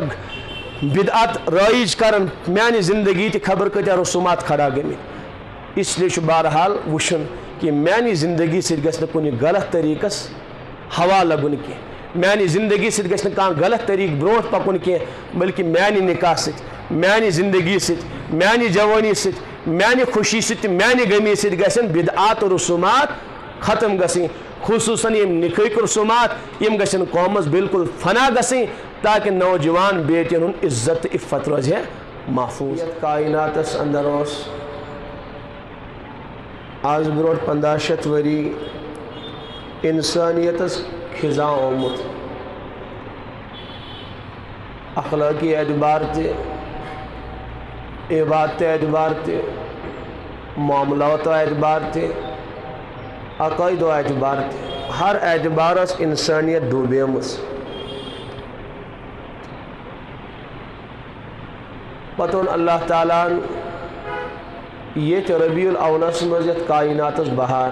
A: بدعت رائج کرن میانی زندگی تی خبر کتیا رسومات کھڑا گمی اس لیے بہرحال وشن کہ میانی زندگی سے گژھِ نہٕ کُنہِ غلط طریقس ہوا لگن کی میانی زندگی سے گژھِ نہٕ کانٛہہ غلط طریق برونٛٹھ پکن کی بلکہ میانی نکاح سۭتۍ میانی زندگی سۭتۍ میانی جوانی سۭتۍ میانی خوشی سۭتۍ میانی غمی سۭتۍ گژھن بدعات و رسومات ختم گژھٕنۍ خصوصاً یم نکاحٕکۍ رسومات یم گژھن قومس بالکل فنا گژھٕنۍ تاکہ نوجوان بیٹین ہُنٛد عزت تہٕ عفت روزِ ہے محفوظ کائناتس اندر اوس آز برونٛٹھ 1500 ؤری انسانیتس خزاں آمت اخلاقی اعتبار تہِ عبادت اعتبار تہِ معاملات اعتبار تہِ عقائد اعتبار تہِ ہر اعتبار انسانیت ڈوبیمٕژ پتہٕ اوٚن اللہ تعالیٰ ہن ییٚتہِ ربیع الاولس منٛز یتھ کائناتس بہار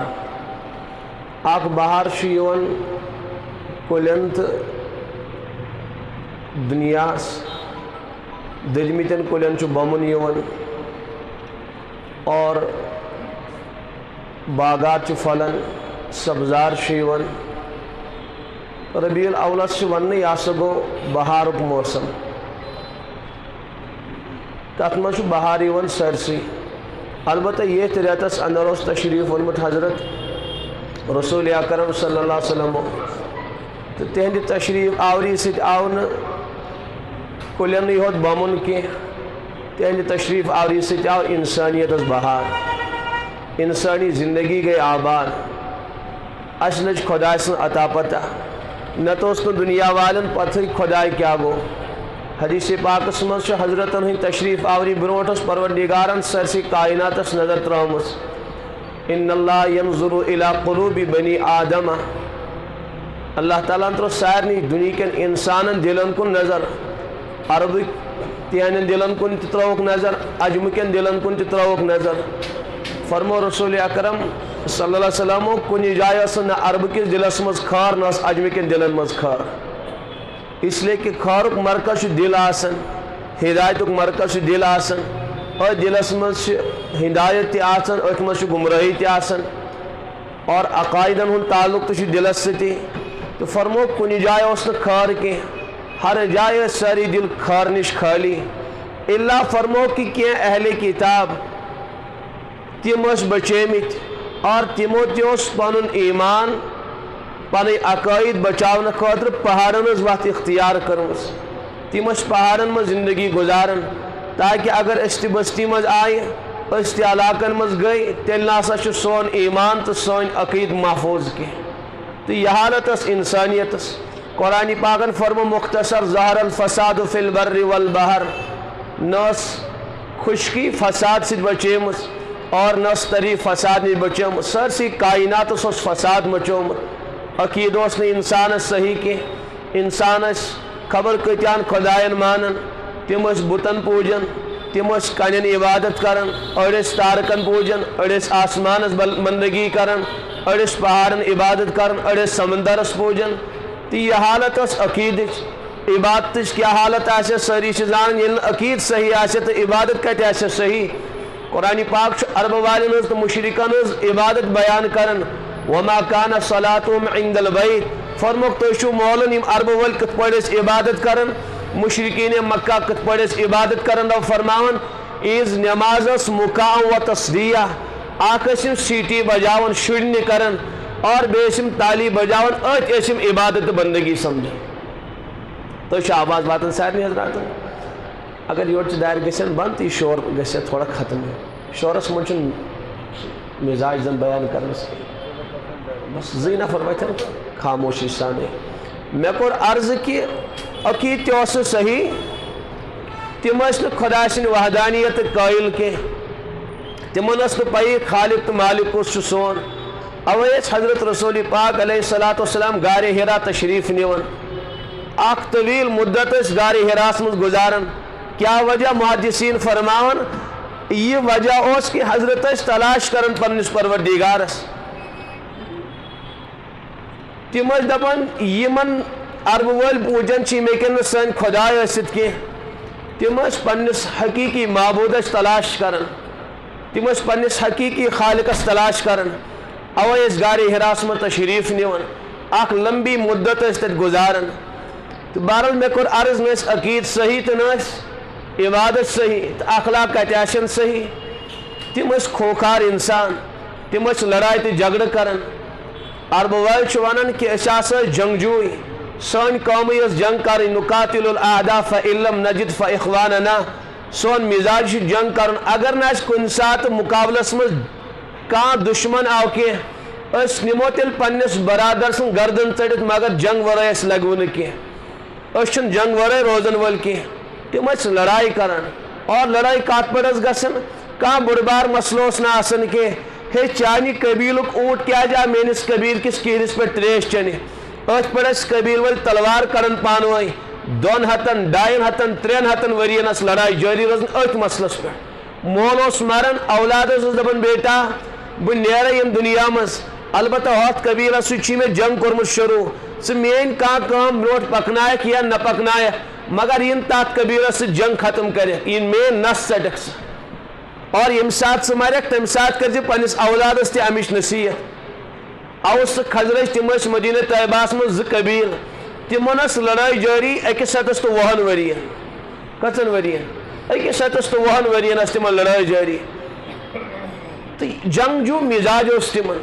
A: اکھ بہار چھُ یِوان کُلٮ۪ن تہٕ دُنیاہس دٔلمٕتٮ۪ن کُلٮ۪ن چھُ بۄمُن یِوان اور باغات چھِ پھۄلان سبزار چھُ یِوان ربیع الاولس چھُ وننہٕ یہِ ہسا گوٚو بہارُک موسم تتھ منٛز چھُ بہار یِوان سٲرسٕے البتہ ییٚتھۍ رٮ۪تس اندر اوس تشریٖف اوٚنمُت حضرت رسول اکرم صلی اللہ علیہ وسلم تہٕ تِہنٛدِ تشریٖف آوری سۭتۍ آو نہٕ کُلٮ۪ن یوت بۄمُن کینٛہہ تِہنٛدِ تشریٖف آوری سۭتۍ آو انسانیتس بہار انسانی زندگی گٔے آباد اسہِ لٔج خۄداے سٕنٛز عطا پتہ نتہٕ اوس نہٕ دُنیا والٮ۪ن پتہٕے خۄداے کیٛاہ گوٚو حدیث پاکس منٛز چھُ حضرتن ہٕنٛدۍ تشریٖف آوری برونٛٹھ اوس پروردگارن سٲرسٕے کائناتس نظر ترٲومٕژ ان اللہ ینظر الی قلوب بنی آدم اللہ تعالیٰ ہن ترٲو سارنٕے دُنہیٖکٮ۪ن انسانن دلن کُن نظر عربٕکۍ تِہنٛدٮ۪ن دلن کُن تہِ ترٲوُکھ نظر عجمہٕ کٮ۪ن دلن کُن تہِ ترٲوُکھ نظر فرمو رسول اکرم صلی اللہ علیہ وسلم کُنہِ جایہِ ٲس نہٕ عربہٕ کِس دلس منٛز خٲر نہ ٲس عجمہٕ کٮ۪ن دلن منٛز خٲر اس لیے کہ خٲرُک مرکز چھُ دل آسان ہدایتُک مرکز چھُ دل آسان أتھۍ دلس منٛز چھِ ہدایت تہِ آسان أتھۍ منٛز چھُ گمرٲہی تہِ آسان اور عقایدن ہُنٛد تعلق تہِ چھُ دلس سۭتی تہٕ فرمو کُنہِ جایہِ اوس نہٕ خٲر کینٛہہ ہر جایہِ ٲسۍ سٲری دل خٲر نِش خٲلی اللہ فرمو کہ کینٛہہ اہلِ کتاب تِم ٲسۍ بچیمٕتۍ اور تِمو تہِ اوس پنُن ایمان پنٕنۍ عقٲیِد بچاونہٕ خٲطرٕ پہاڑن ہٕنٛز وتھ اختیار کٔرمٕژ تِم ٲسۍ پہاڑن منٛز زندگی گُزاران تاکہ اگر أسۍ تہِ بستی منٛز آیہِ أسۍ تہِ علاقن منٛز گٔے تیٚلہِ نہ ہسا چھُ سون ایمان تہٕ سٲنۍ عقیٖد محفوظ کینٛہہ تہٕ یہِ حالت ٲس انسانیتس قرآنِ پاکن فرمو مختصر ظہر الفساد فی البر والبحر نہ ٲس خشکی فساد سۭتۍ بچیمٕژ اور نہ ٲس تری فساد نِش بچیمٕژ سٲرسٕے کائناتس اوس فساد مچومُت عقیٖدٕ اوس نہٕ انسانس صحیح کینٛہہ انسان ٲسۍ خبر کۭتیاہن خۄدایَن مانان تِم ٲسۍ بُتن پوٗجان تِم ٲسۍ کنٮ۪ن عبادت کران أڑۍ ٲسۍ تارکن پوٗجان أڑۍ ٲسۍ آسمانس بندگی کران أڑۍ ٲسۍ پہاڑن عبادت کران أڑۍ ٲسۍ سمندرس پوٗجان تہٕ یہِ حالت ٲس عقیٖدٕچ عبادتٕچ کیٛاہ حالت آسہِ سٲری چھِ زانان ییٚلہِ نہٕ عقیٖد صحیح آسہِ تہٕ عبادت کتہِ آسہِ صحیح قرآنِ پاک چھُ عربہٕ والٮ۪ن ہٕنٛز تہٕ مُشرِکن ہٕنٛز عبادت بیان کران وما کان صلاتہم عند البیت فرموکھ تُہۍ چھِو مولن یِم عربہٕ وٲلۍ کِتھ پٲٹھۍ ٲسۍ عبادت کران مشرقین مکہ کِتھ پٲٹھۍ ٲسۍ عبادت کران رب فرماوان عیٖز نٮ۪ماز ٲس مُقام و تصدیہ اکھ ٲسۍ یِم سیٖٹی بجاوان شُرنہِ کران اور بیٚیہِ ٲسۍ یِم تالی بجاوان أتھۍ ٲسۍ یِم عبادت تہٕ بندگی سمجھان تُہۍ چھُ آواز واتان سارنٕے حضراتن اگر یورٕ چہِ دارِ گژھن بنٛد تہٕ یہِ شور گژھِ تھوڑا ختم شورس منٛز چھُنہٕ مزاج زن بیان کرنس کینٛہہ بس زٕے نفر وتھن خاموشی سانے مےٚ کوٚر عرض کہِ عقیٖد تہِ اوس نہٕ صحیح تِم ٲسۍ نہٕ خۄدا سٕنٛدِ وحدانیتٕکۍ قٲیِل کینٛہہ تِمن ٲس نہٕ پیی خالق تہٕ مالک کُس چھُ سون اوے ٲسۍ حضرت رسول پاک علیہ الصلوۃ والسلام غارِ حرا تشریٖف نِوان اکھ طویل مدت ٲسۍ غارِ حراہس منٛز گُزاران کیٛاہ وجہ محدثیٖن فرماوان یہ وجہ اوس کہ حضرت ٲسۍ تلاش کران پننس پروردگارس تِم ٲسۍ دپان یِمن عربہٕ وٲلۍ پوٗجان چھِ یِم ہیٚکن نہٕ سٲنۍ خۄداے ٲسِتھ کینٛہہ تم پنس حقیقی معبودس تلاش کرن، تم پنس حقیقی خالقس تلاش کرن، اوے اس غار حراس میں تشریف نیون، اخ لمبی مدت تت گزارن. تو بہرحال مے کور عرض نس عقید صحیح تو نس عبادت صحیح تو اخلاق کتن صحیح. تم کھوکھار انسان، تم لڑائی تو جھگڑ کرن. عرب وال ونان کہ جنگجوئی، سن قوم جنگ کریں، نقاتل الاعداء فإن لم نجد فإخواننا. سون مزاج جنگ کرن. اگر نا کن سات مقابلس مز کان دشمن آو کی نمو تیل پنس برادر سن گردن ٹڑت، مگر جنگ ورائے لگو کی جنگ ورائے روزن ول کی. تم لڑائی کران اور لڑائی کات پہ گھن کان بڑ بار مسلوس نا آسن کی ہے چانی قبیلک اونٹ کیا جا میس قبیل کس کیرس پہ تریش چنہ. ات پہ قبیل ول تلوار کرن پانوئی 2 ہتن 2.5 ہتن 3 ہتن ورین لڑائی جاری روزن ات مسلس پہ. مول اس مرن، اولاد دپان بیٹا بہ نیرے یم دنیا مز، البتہ ہت قبیلہ سی میں جنگ کورمت شروع، ثہ مین کم برو پکنائک یا نہ پکنائک، مگر ین تات قبیلہ سے جنگ ختم کرک، ین مین نس ژٹک سہ. اور یم سات سہ مرک تم سات کر پنس اولادس تہ امچ نصیحت. آو سہ کھزرچ تم مدینہ طیبہ مز 2 قبیل، تمن لڑائی جاری 120 ورین. کتن ورین؟ 120 ورین تمن لڑائی جاری. تو جنگ جو مزاج اس تمن،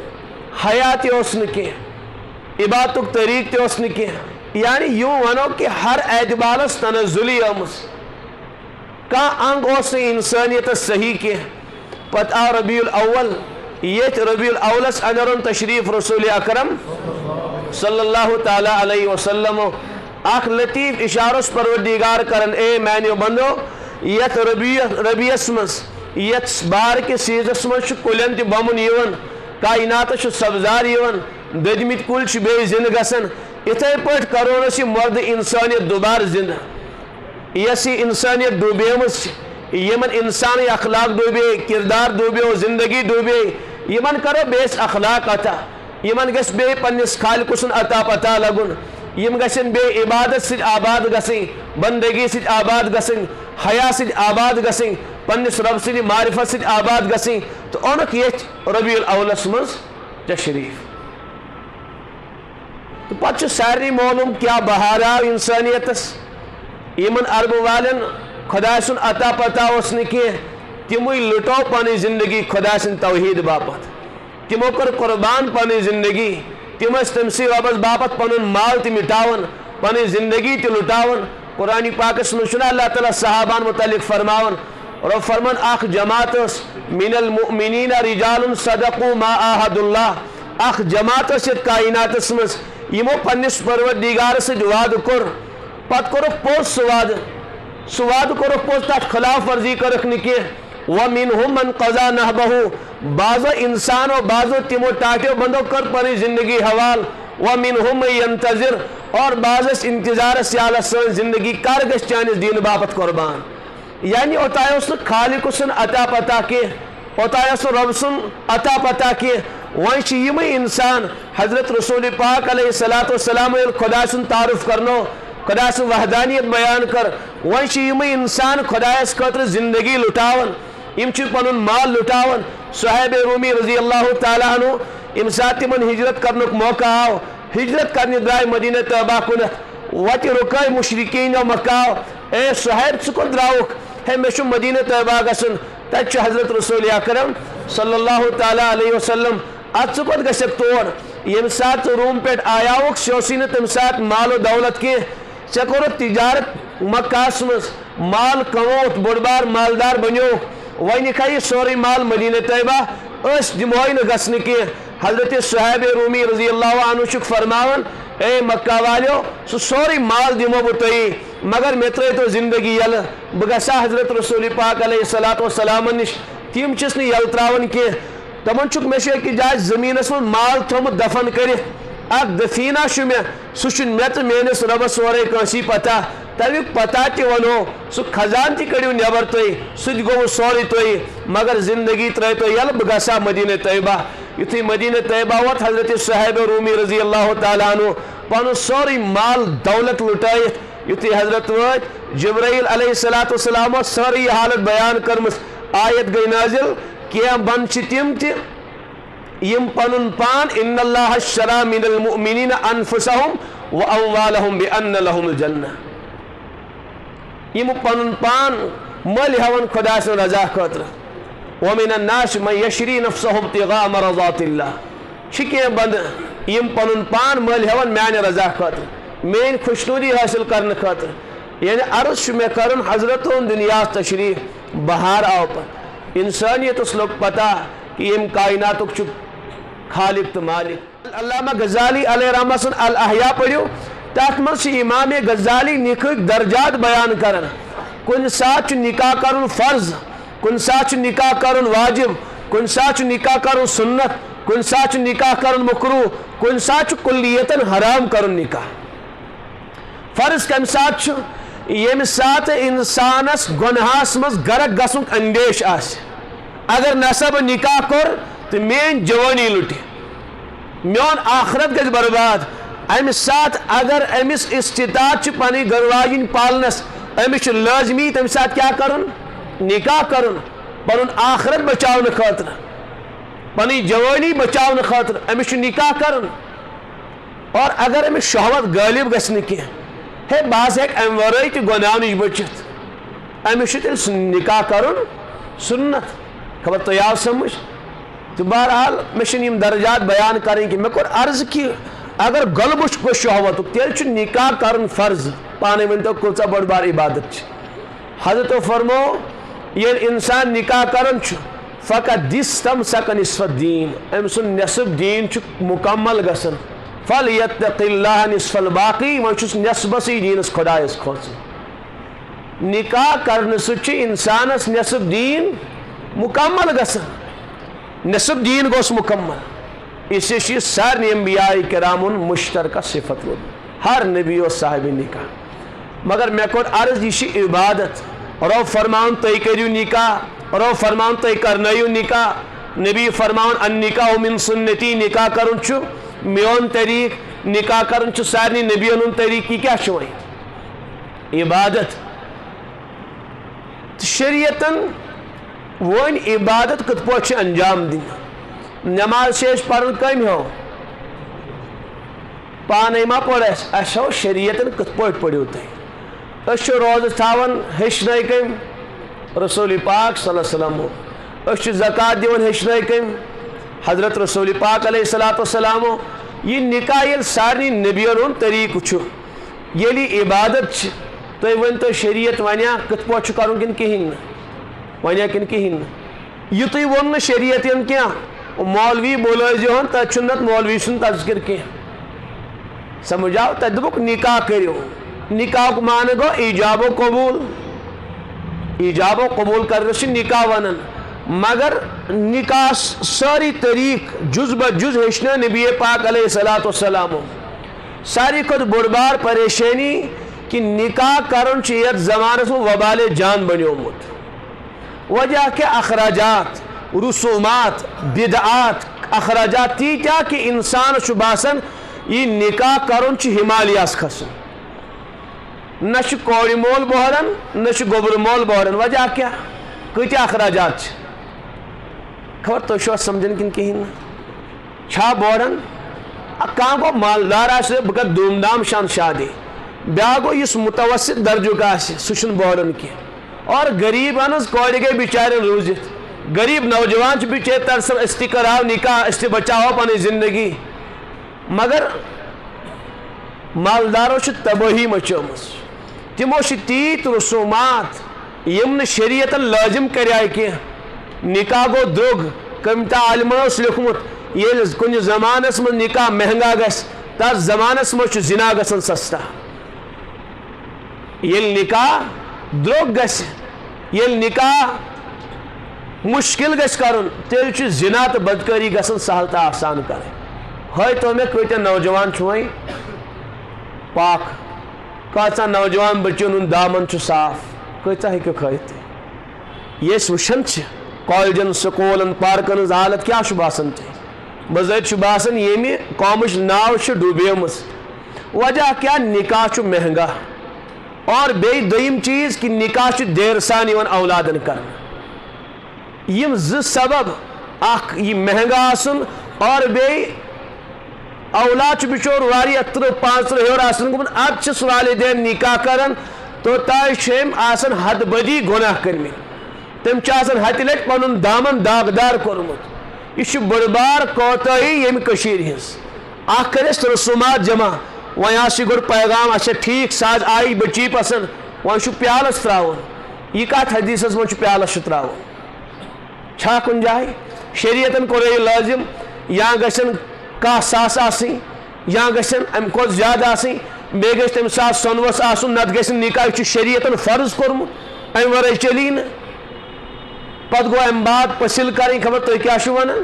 A: حیات اس کی، عبادت طریق تہ اس کی. یعنی یوں ونو کہ ہر اعتبارس تنزلی آمس، کان انگ اس انسانیت صحیح کی. پتہ آو ربیع الاول، یہ ربیع الاولس انرن تشریف رسول اکرم صلی اللہ تعالی علیہ وسلم. اخ لطیف اشارس پروردگار کرن اے مینیو بندو، یت ربیعس مز یت بار کے سیزس مز کلین تہ بمن یون، کائنات سبزار یون، ددمت کل بے زند گسن. اتھے پٹ کرون اس مرد انسانیت دوبار زند. یس انسانیت ڈوبیمس، یمن انسانی اخلاق ڈوبے، کردار ڈوبیو، زندگی ڈوبے، یمن کرو بیس اخلاق عطا، یمن گس بے پنس خالق سن عطا پتہ لگن، یم گسن بے عبادت سۭتۍ آباد گسن، بندگی سۭتۍ آباد گسن، حیا سۭتۍ آباد گسن، پنس رب سٕنٛدِ معرفت سۭتۍ آباد گسن. تو اونک یتھ ربیع الاولس مز تشریف. تو پتہ سارنی معلوم کیا بہار آو انسانیتس. یمن عرب والن خدا سن عطا پتہ اس نہ کی، تموی لٹو پنی زندگی خدا سن توحید باپت، تمو کر قربان پنی زندگی، تم تمسی ربس باپت پن مال تہ مٹاون، پنی زندگی تہ لٹاون. قرآن پاکس من چھنا اللہ تعالیٰ صحابان متعلق فرماون، اور فرمان اخ جماعت من المؤمنین رجال صدقوا ما عاہد اللہ. اخ جماعت کائنات مز یمو پنس پروردگار سۭتۍ وعدٕ کوٚر، پتہ کورُکھ پوٚز سُہ وعدٕ کورُکھ پوٚز، تتھ خلاف ورزی کٔرٕکھ نہٕ کینٛہہ. وَمِنْهُمْ مَنْ قَضَى نَحْبَهُ، بعضو انسانو بعضو تمو ٹاٹیو بندو کر پنی زندگی حوال. وَمِنْهُمْ مَن يَنْتَظِرُ، اور بعضس انتظارس یا اللہ سن زندگی کر گژھِ چانس دین باپت قربان. یعنی اوتائے اس خالق سن عطا پتہ کی، اوتائے اس رب سن عطا پتہ کی. وہیں یمے انسان حضرت رسول پاک علیہ السلام خدا سن تعارف کرنو، خدا سن وحدانیت بیان کر. وہیں یمے انسان خدایس خاطر زندگی لٹاون، یم پنن مال لٹاون. صہیب رومی رضی اللہ تعالیٰ عنہ یم سات تمن ہجرت کرنک موقع آو، ہجرت کرنے درائے مدینہ طیبہ کنت، وتہ رکائے مشرکین مکہ. اے صہیب ژٕ کوٚت درٛاوُکھ؟ ہے مے چھُ مدینہ طیبہ گژھُن، تتہِ چھُ حضرت رسول اکرم صلی اللہ تعالیٰ علیہ وسلم. ات ژٕ کوٚت گژھکھ تور؟ ییٚمہِ ساتہٕ ژٕ روم پٮ۪ٹھ آیاوُکھ ژےٚ اوسُے نہٕ تمہِ ساتہٕ مال و دولت کینٛہہ، ژےٚ کوٚرُتھ تجارت مکہس منٛز، مال کمووُتھ، بوٚڑ بار مالدار بنیووُکھ، وۄنۍ نِکھا یہِ سورُے مال مدینہ طیبہ، أسۍ دِمہوے نہٕ گژھنہٕ کینٛہہ. حضرت صہیب رومی رضی اللہ عنہ چھُکھ فرماون اے مکہ والیو سُہ سورُے مال دِمو بہٕ تۄہہِ، مگر مےٚ ترٛٲیتو زندگی یلہٕ. بہٕ گژھا حضرت رسول پاک علیہ السلام نِش، تِم چھِس نہٕ یلہٕ ترٛاوان کینٛہہ. تمن چھُکھ مےٚ چھُ أکِس جایہِ زٔمیٖنس منٛز مال تھوٚومُت دفن کٔرِتھ، اکھ دفیٖنا چھُ مےٚ، سُہ چھُ مےٚ تہٕ میٲنِس رۄبس سورُے کٲنٛسی پتہ. تمیُک پتہ تہِ ونو، سُہ خزان تہِ کٔڑِو نٮ۪بر تُہۍ، سُہ تہِ گوٚوُ سورُے تۄہہِ، مگر زندگی ترٛٲیتو یلہٕ. بہٕ گژھا مدینہ طیبہ. یُتھُے مدینہ طیبہ ووت حضرت صہیب رومی رضی اللہ تعالیٰ عنہ پنُن سورُے مال دولت لُٹٲیِتھ، یُتھُے حضرت وٲتۍ جبرائیل علیہ السلام ساری حالت بیان کرمس آیت گئی نازل کیا بن تم یم پنن پان ان اللہ اشتری من المؤمنین انفسهم واموالهم بان لهم الجنہ یم پنن پان مل ہون خدا سن رضا خاطر ومن الناس من یشری نفسه ابتغاء مرضات اللہ شکی بند یم پنن پان مل ہون میانہ رضا خاطر مین خوشنودی حاصل کرنے خاطر یعنی عرض میں کرن حضرتوں دنیا تشریف بہار آو پر انسانیت اس لوگ پتا کہ یم کائنات خالق تو مالک علامہ غزالی علیہ رحمہ سن الاحیاء پڑھو تات مز امام غزالی نکاح درجات بیان کرن کن سات نکاح کرن فرض کن سات نکاح کرن واجب کن سات نکاح کرن سنت کن سات نکاح کرن مکروہ کن سات کلیتاً حرام کرن نکاح فرض کم سات یم سات انسانس گناہس مز غرق گسن اندیش آس اگر نسب نکاح کر تو مین جوانی لٹی میون آخرت گز برباد امس سات اگر امس استطاعت پنی گھر واجن پالنس امس لازمی تم سات کیا کرن نکاح کرن پن آخرت بچاؤن خاطر پنی جوانی بچاؤن خاطر امس نکاح کرن اور اگر امس شہوت غالب گھن کی ہے بہت ہیک ام ورائے تہ گناہ نش بچت امس تیل نکاح کرن سنت خبر تو آو سمجھ تو بہرحال مشن یم درجات بیان کریں کہ میں کور عرض کی اگر غلبش کو شہوت تیل نکاح کرن فرض پانے ونتو کلچا بڑ بار عبادت حضرت فرمو یہ انسان نکاح کرن فقط دس تم سکن نصف الدین ام سن نصف دین مکمل گسن فلیتق اللہ نصف الباقی وچس نصبسی دینس خدایس کھوچ نکاح کرن سچ انسانس نصف دین مکمل گسن نصف دین گوس مکمل اس سے سارے انبیاء کرام مشترکہ صفت وہ ہر نبی و صاحب نکاح مگر میں کو عرض یہ عبادت رو فرمان تو کریو نکاح رو فرمان تو کرنیو نکاح نبی فرمان ان نکاح من سنتی نکاح کرن چھو میون طریق نکاح کرن چھو سارے نبیون طریقی کیا چھوئیں عبادت شریعتاً ون عبادت کت پہ انجام دن نماز شیش پڑھن کم ہو پانے ما پڑھ اس ہو شریعتن کت پہ پڑھو تھی اس روز تھاون ہشنے کم رسول پاک صلی اللہ علیہ وسلم اس زکات دیون ہشنے کم حضرت رسول پاک علیہ السلام یہ نکاح یل سارے نبیون طریق یلی عبادت تھی ون تو شریعت ونیا کت پہ کرن کن کہین ونیا کن کہین یہ تھی ون شریعت کیا مولوی بولو تت مولوی سن تذکر کی سمجھاؤ تک دبک نکاح کرو نکاح مان گو ایجاب و قبول ایجاب و قبول کر نکاح ونن مگر نکاح ساری طریق جز بجز ہشنا نبی پاک علیہ السلام ساری خود بڑبار پریشانی کہ نکاح کرن چیت زمانس وبال جان بنیومت وجہ کے اخراجات رسومات بدعات اخراجات تیتیا کہ انسان باسان یہ نکاح کرن ہمالیاس کھسن نہ کوڑی مول بہرن نہ گوبر مول بہرن وجہ کیا کت اخراجات خبر تو سمجھن کن کہین چھا بہرن کان گو مالدار آسے بکر دوم دام شان شادی بیا گو اس متوسط درجو کا آسے سوچن بہرن کی اور غریب انس کوڑی گئی بیچارے روزت غریب نوجوان چھ بیچے ترسم استی کراو نکاح استی بچاو پانی زندگی مگر مالدارو چھ تباہی مچومس تمو چھ تیت رسومات یمن شریعت لازم کریائی کی نکاح گو درگ کمتا عالمانو اس لکھمت یہ کن زمانس من نکاح مہنگا گس تا زمانس من چھ زنا گسن سستا یہ نکاح درگ گس یہ نکاح مشکل گس کرن تیل چھ زنا تو بدکاری گسن سہل تا آسان کرے ہوئی تو میں کوئی نوجوان چھوئیں پاک کہتا نوجوان بچون ان دامن چھ صاف کہتا ہے کہ کھائیتے یہ سوشن چھ کالجن سکولن پارکن حالت کیا شباسن تھے بزید شباسن یہ میں قومش ناو چھ ڈوبیمس وجہ کیا نکاح چھ مہنگا اور بے دویم چیز کہ نکاح دیر سان یوان اولادن کر یم سبب اخ یہ مہنگا آسن اور بے اولاد بچور واری 3-5 ہور آسن گمن اب چس والدین نکاح کرن تو تائے شیم آسن حد بدی گناہ کرمی تم چاسن ہتی لٹ پنن دامن داغدار کورمت یہ بڑبار کوتاہی یم کشیر ہنس اخ کرس رسومات جمع وہیں آسی گوڑ پیغام اچھا ٹھیک ساز آئی بچی پسند وہیں پیالس تراؤن یہ کات حدیث اس وہیں پیالس تراؤن چھا کن جائے شریعتن کو رہی لازم یا گشن کا ساس آسیں یا گشن ام کو زیادہ آسیں بے گشت ام ساس سنوس آسن نت گشن نکاح چھ شریعتن فرض کرمت ام ورے چلین پت گو ام بات پسل کریں خبر تو کیا شو ونن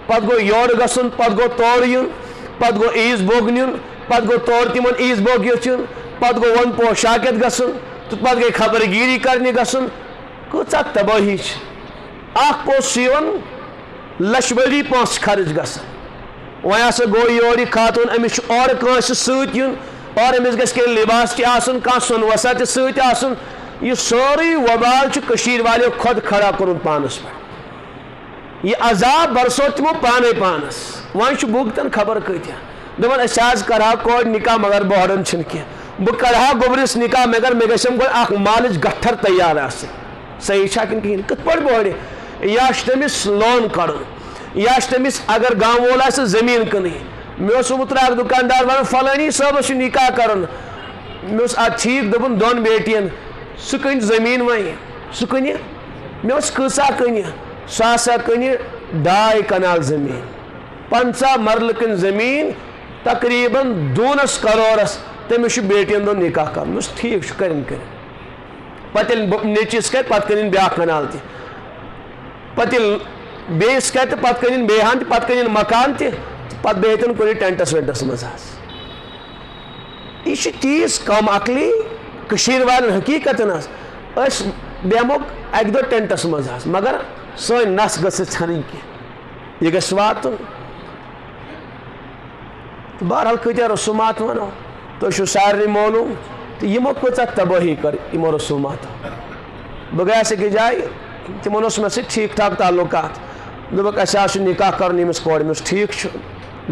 A: پت گو یور گسن پت گو توڑ یون پت گو عیز بوگنیون پت گو طور تمن عیز بوگ یچن پت گو ون پوشاکت گسن تو پت گئی خبر گیری کرنی گسن کچھ تباہی اخ پوس یون لشبری پونس خرچ گسن وہیں ہسا گو یوری خاتون امس اور کانس ست یون اور امس گھس کہ لباس تہ آسن کان سنوسا تہ ست آسن یہ سوری وبال کشیر والے خود کھڑا کرن پانس پہ یہ عذاب برسو تمو پانے پانس وہیں بوگتن خبر کتیا دپان اس آز کرہا کور نکاح مگر بہرن چھن کی بہ کرہا گوبرس نکاح مگر مے گژھم گۄڈٕ اکھ مالٕچ گٹھر تیار آسٕنۍ صحیح چھا کِنہٕ کِہیٖنۍ کِتھ پٲٹھۍ بہرِ یا چھُ تٔمِس لون کڑُن یا چھُ تٔمِس اگر گام وول آسہِ زٔمیٖن کٕنٕنۍ مےٚ اوس اوترٕ اکھ دُکاندار ونان فلٲنی صٲبس چھُ نکاح کرُن مےٚ اوس ادٕ ٹھیٖک دوٚپُن دۄن بیٹین سُہ کٕنہِ زٔمیٖن وۄنۍ سُہ کٕنہِ مےٚ اوس کۭژاہ کٕنہِ سُہ ہسا کٕنہِ 2.5 کنال زٔمیٖن 50 مرلہٕ کٕنۍ زٔمیٖن تقریباً 2 کرورس تٔمِس چھُ بیٹین دۄن نکاح کرُن مےٚ اوس ٹھیٖک چھُ کٔرِنۍ کٔرِنۍ پتہٕ ییٚلہِ نیٚچوِس کرِ پتہٕ کٕنِنۍ بیٛاکھ کنال تہِ پتہٕ ییٚلہِ بیٚیِس کرِ تہٕ پتہٕ کٕنِنۍ بیٚیہِ ہن تہِ پتہٕ کٕنِنۍ مکان تہِ پتہٕ بِہتن کُنہِ ٹینٹس وینٹس منٛز حظ یہ چھِ تیٖژ کم عقلی کٔشیٖرِ والٮ۪ن حقیٖقتن حظ أسۍ بیٚہمو اکہِ دۄہ ٹینٹس منٛز حظ مگر سٲنۍ نس گٔژھ ژھنٕنۍ کینٛہہ یہ گژھِ واتُن بہرحال کۭتیاہ رسومات ونو تُہۍ چھُو سارنٕے معلوٗم تہٕ یِمو کۭژاہ تبٲہی کٔر یِمو رسوماتو بہٕ گٔیس أکِس جایہِ تِمن اوس مےٚ سۭتۍ ٹھیٖک ٹھاک تعلقات دوٚپُکھ اَسہِ حظ چھُ نکاح کرُن ییٚمِس کورِ مےٚ اوس ٹھیٖک چھُ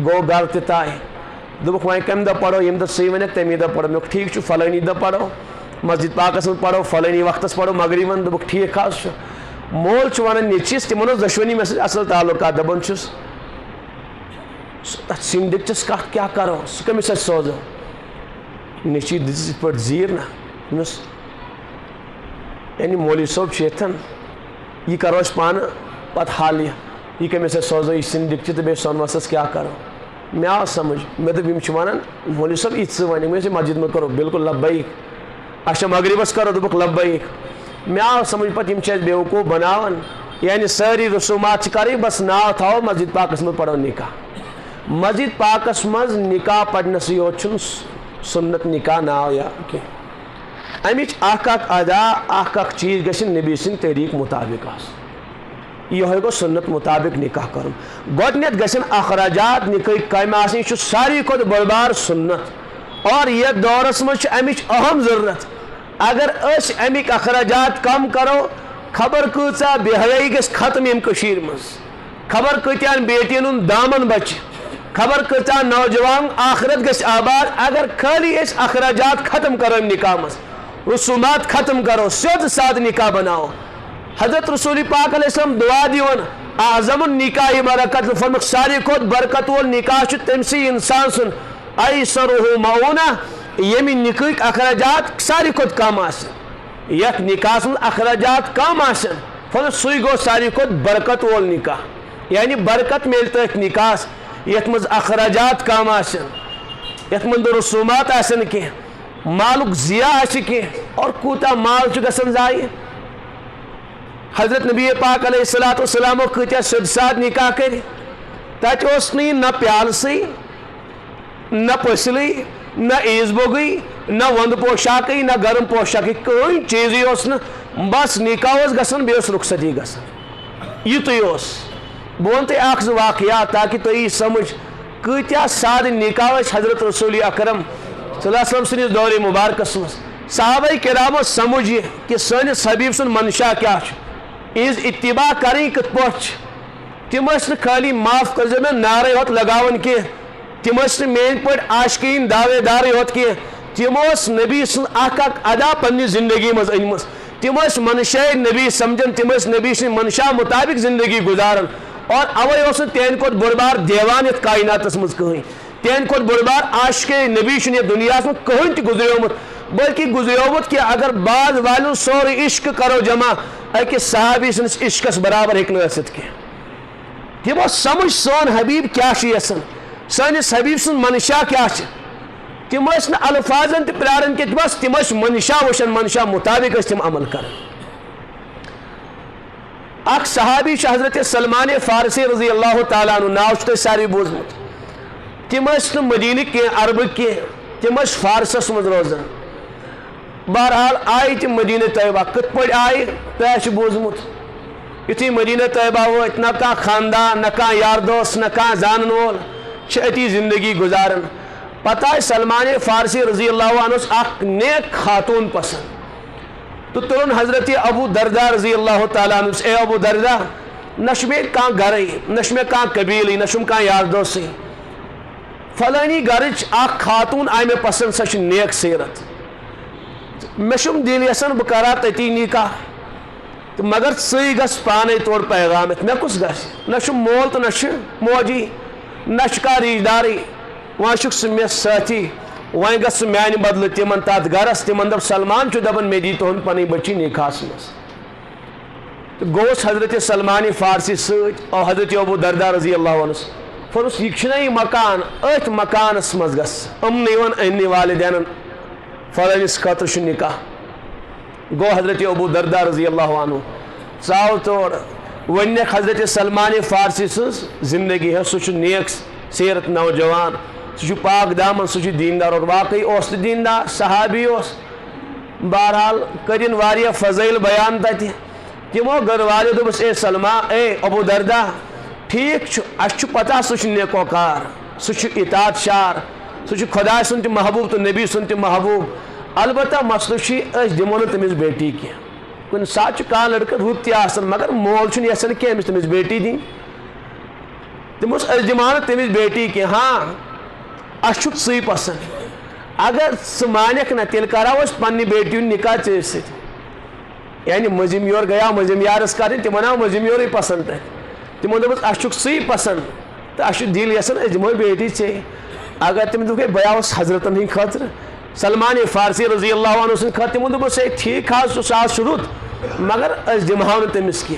A: گوٚو گرٕ تہِ طے دوٚپُکھ وۄنۍ کمہِ دۄہ پرو ییٚمہِ دۄہ ژٕے وَنکھ تمی دۄہ پرو مےٚ دوٚپ ٹھیٖک چھُ فلٲنی دۄہ پرو مسجد پاکس منٛز پرو فلٲنی وقتس پرو مغربن دوٚپُکھ ٹھیٖک حظ چھُ مول چھُ ونان نیٚچوِس تِمن اوس دۄشوٕنی مےٚ سۭتۍ اصل تعلقات دپان چھُس تتھ سِنۍ دِکچس کتھ کیٛاہ کرو سُہ کٔمِس اَسہِ سوزو نیٚچی دِژٕس یِتھ پٲٹھۍ زیٖر نا دوٚپمس یعنی مولوی صٲب چھُ ییٚتھن یہ کرو أسۍ پانہٕ پتہٕ حل یہ کٔمِس اَسہِ سوزو یہِ سِنۍ دِکچہِ تہٕ بیٚیہِ سۄنوَسس کیٛاہ کرو مےٚ آو سمجھ مےٚ دوٚپ یِم چھِ ونان مولوی صٲب یہِ ژٕ وَنکھ مےٚ مسجد منٛز کرو بالکل لبیک اچھا مغربس کرو دوٚپُکھ لبیک مےٚ آو سمجھ پتہٕ یِم چھِ اَسہِ بیوقوٗف بناوان یعنی سٲری رسومات چھِ کرٕنۍ بس ناو تھاوو مسجد پاکس منٛز پرو نکاح مسجد پاکس منٛز نکاح پرنسٕے یوت چھُنہٕ سنت نکاح ناو یا کینٛہہ امِچ اکھ ادا اکھ چیٖز گژھِ نبی سٕنٛدِ طریٖقہٕ مُطابق آسُن یہوے گوٚو سنت مطابق نکاح کرُن گۄڈٕنیتھ گژھن اخراجات نکاحٕکۍ کامہِ آسٕنۍ یہِ چھُ ساروی کھۄتہٕ بٔڑ بار سنت اور یتھ دورس منٛز چھِ امِچ اہم ضروٗرت اگر أسۍ امِکۍ اخراجات کم کرو خبر کۭژاہ بے حیٲیی گژھِ ختم ییٚمہِ کٔشیٖرِ منٛز خبر کۭتیاہن بیٹین ہُنٛد دامن بچہِ خبر کۭژاہ نوجوان آخرت گژھِ آباد اگر خٲلی أسۍ اخراجات ختم کرو امہِ نکاح منٛز رسومات ختم کرو سیوٚد سادٕ نکاح بناوو حضرت رسول پاک علیہ السلام دعا دِوان اعظم النکاح برکت فرموکھ ساروی کھۄتہٕ برکت وول نکاح چھُ تٔمسٕے انسان سُنٛد ایسرُہ معونہ ییٚمہِ نکاحٕکۍ اخراجات ساروی کھۄتہٕ کم آسن یتھ نکاحس منٛز اخراجات کم آسن فرموکھ سُے گوٚو ساروی کھۄتہٕ برکت وول نکاح یعنی برکت میلہِ تٔتھۍ نکاحس یتھ منٛز اخراجات کم آسن یتھ منٛز نہٕ رسومات آسن کینٛہہ مالُک ضِیاع آسہِ کینٛہہ اور کوٗتاہ مال چھُ گژھان ضایع حضرت نبی پاک علیہ الصلوۃ والسلام کۭتیاہ سیوٚد سادٕ نکاح کٔرۍ تتہِ اوس نہٕ یہِ نہ پیالسٕے نہ پٔسلٕے نہ عیٖز بوگٕے نہ وندٕ پوشاکٕے نہ گرم پوشاکٕے کٕہٕنۍ چیٖزٕے اوس نہٕ بس نکاح اوس گژھان بیٚیہِ اوس رخصتی گژھان یِتُے اوس بہٕ وَنہٕ تۄہہِ اکھ زٕ واقعات تاکہِ تۄہہِ یی سمجھ کۭتیاہ سادٕ نکاح ٲسۍ حضرت رسول اکرم صلی اللہ علیہ وسلم سٕنٛدِس دورِ مُبارکس منٛز صحابہ کرامو سمجھ یہ کہ سنس حبیب سن منشا کیا از اتباع کریں کت پوچھ تم خالی معاف کر میں نعرے ہوت لگاون کی تم مین پہ عاشقین دعوے دار ہوت کی تم نبی سن اخ ادا پنہ زندگی مز انم تم منشا نبی سمجھن تم نبی سن منشا مطابق زندگی گزارن اور اوے اس تین کھت بڑ بار دیوان یت کائنات مز کہیں تین کھت بڑ بار عاشق نبی چھ دنیا مز کہیں تہ گزریومت بلکہ گزریومت کہ اگر بعض والوں سورے عشق کرو جمع اکس صحابی سنس عشقس برابر ہیکہ ٲسِتھ کینٛہہ تمو سمجھ سون حبیب کیا یسن سنس حبیب سن منشا کیا تم الفاظن تہ پیارن کی تم منشا وشن منشا مطابق تم عمل کر اخ صحابی حضرت سلمان فارسی رضی اللہ تعالیٰ عنہ ناو تہ ساری بوزمت تم مدینہ کی عربک کی تم فارسس مز روزان بہرحال آئی تم مدینہ طیبہ کت پہ آئی تہ بوزمت یتھی مدینہ طیبہ وت نہ کھانا خاندان نہ کھانا یار دوست نہ کھانا زانن وول اتی زندگی گزارن پتہ آئی سلمان فارسی رضی اللہ عنہ اخ نیک خاتون پسند تو تلن حضرت ابو دردہ رضی اللہ تعالیٰ عنہ اے ابو دردہ نش میں کھانا گھر نش میں کھانا قبیل نشم کھانا یار دوست فلانی گرچ اخ خاتون آئی میں پسند سہ نیک سیرت مشم دل یسن بہ کرا تتی نکاح مگر سی گس پانے تور پیغام مے کس گس نہ مول تو نہ موجی نہ رشتہ داری وہاں سہ مے ساتھی وہیں گھ سہ میانہ بدلہ تمن تات گرس تمن دپ سلمان دپان مے دی تہد پن بچی نکاحس مز گوس حضرت سلمان فارسی ست اور حضرت ابو دردہ رضی اللہ عنہ فرس یہ مکان ات مکانس مز گس ان والدین فلانس خاطر نکاح گو حضرت ابو دردہ رضی اللہ عنہ ژاو تور ونیک حضرت سلمان فارسی سز زندگی ہے سہ نیک سیرت نوجوان سہ پاک دامن سہ دیندار اور واقعی اس دیندار صحابی اس بہرحال کرن واریاہ فضائل بیان تتہ تمو گر والو دپس اے سلمان اے ابو دردہ ٹھیک اس پتہ سہ نیکوکار سہ اطاعت شار سہ خدا سن تہ محبوب تو نبی سن تہ محبوب البتہ مسئلہ اس دمو نا تمس بیٹی کی کن سات کھانا لڑکہ رت تہ مگر مول یسان کی امس تمس بیٹی دن تمس دمو نا تمس بیٹی کی ہاں اس سی پسند اگر سہ مانک نا تیل کرو پنہ بیٹی نکاح ٹھیک ست یعنی مزم یور گیا مزم یارس کریں تمہ آو مزم یورے پسند تہ تمو دپس اس سی پسند تو اس دل یسان اس دمو بیٹی ٹھیک اگر تم دے بیا حضرتن ہند خاطر سلمان فارسی رضی اللہ عنہ سن خاطر تمو دپس ہے ٹھیک ساس رت مگر اس دمہو نا تمس کی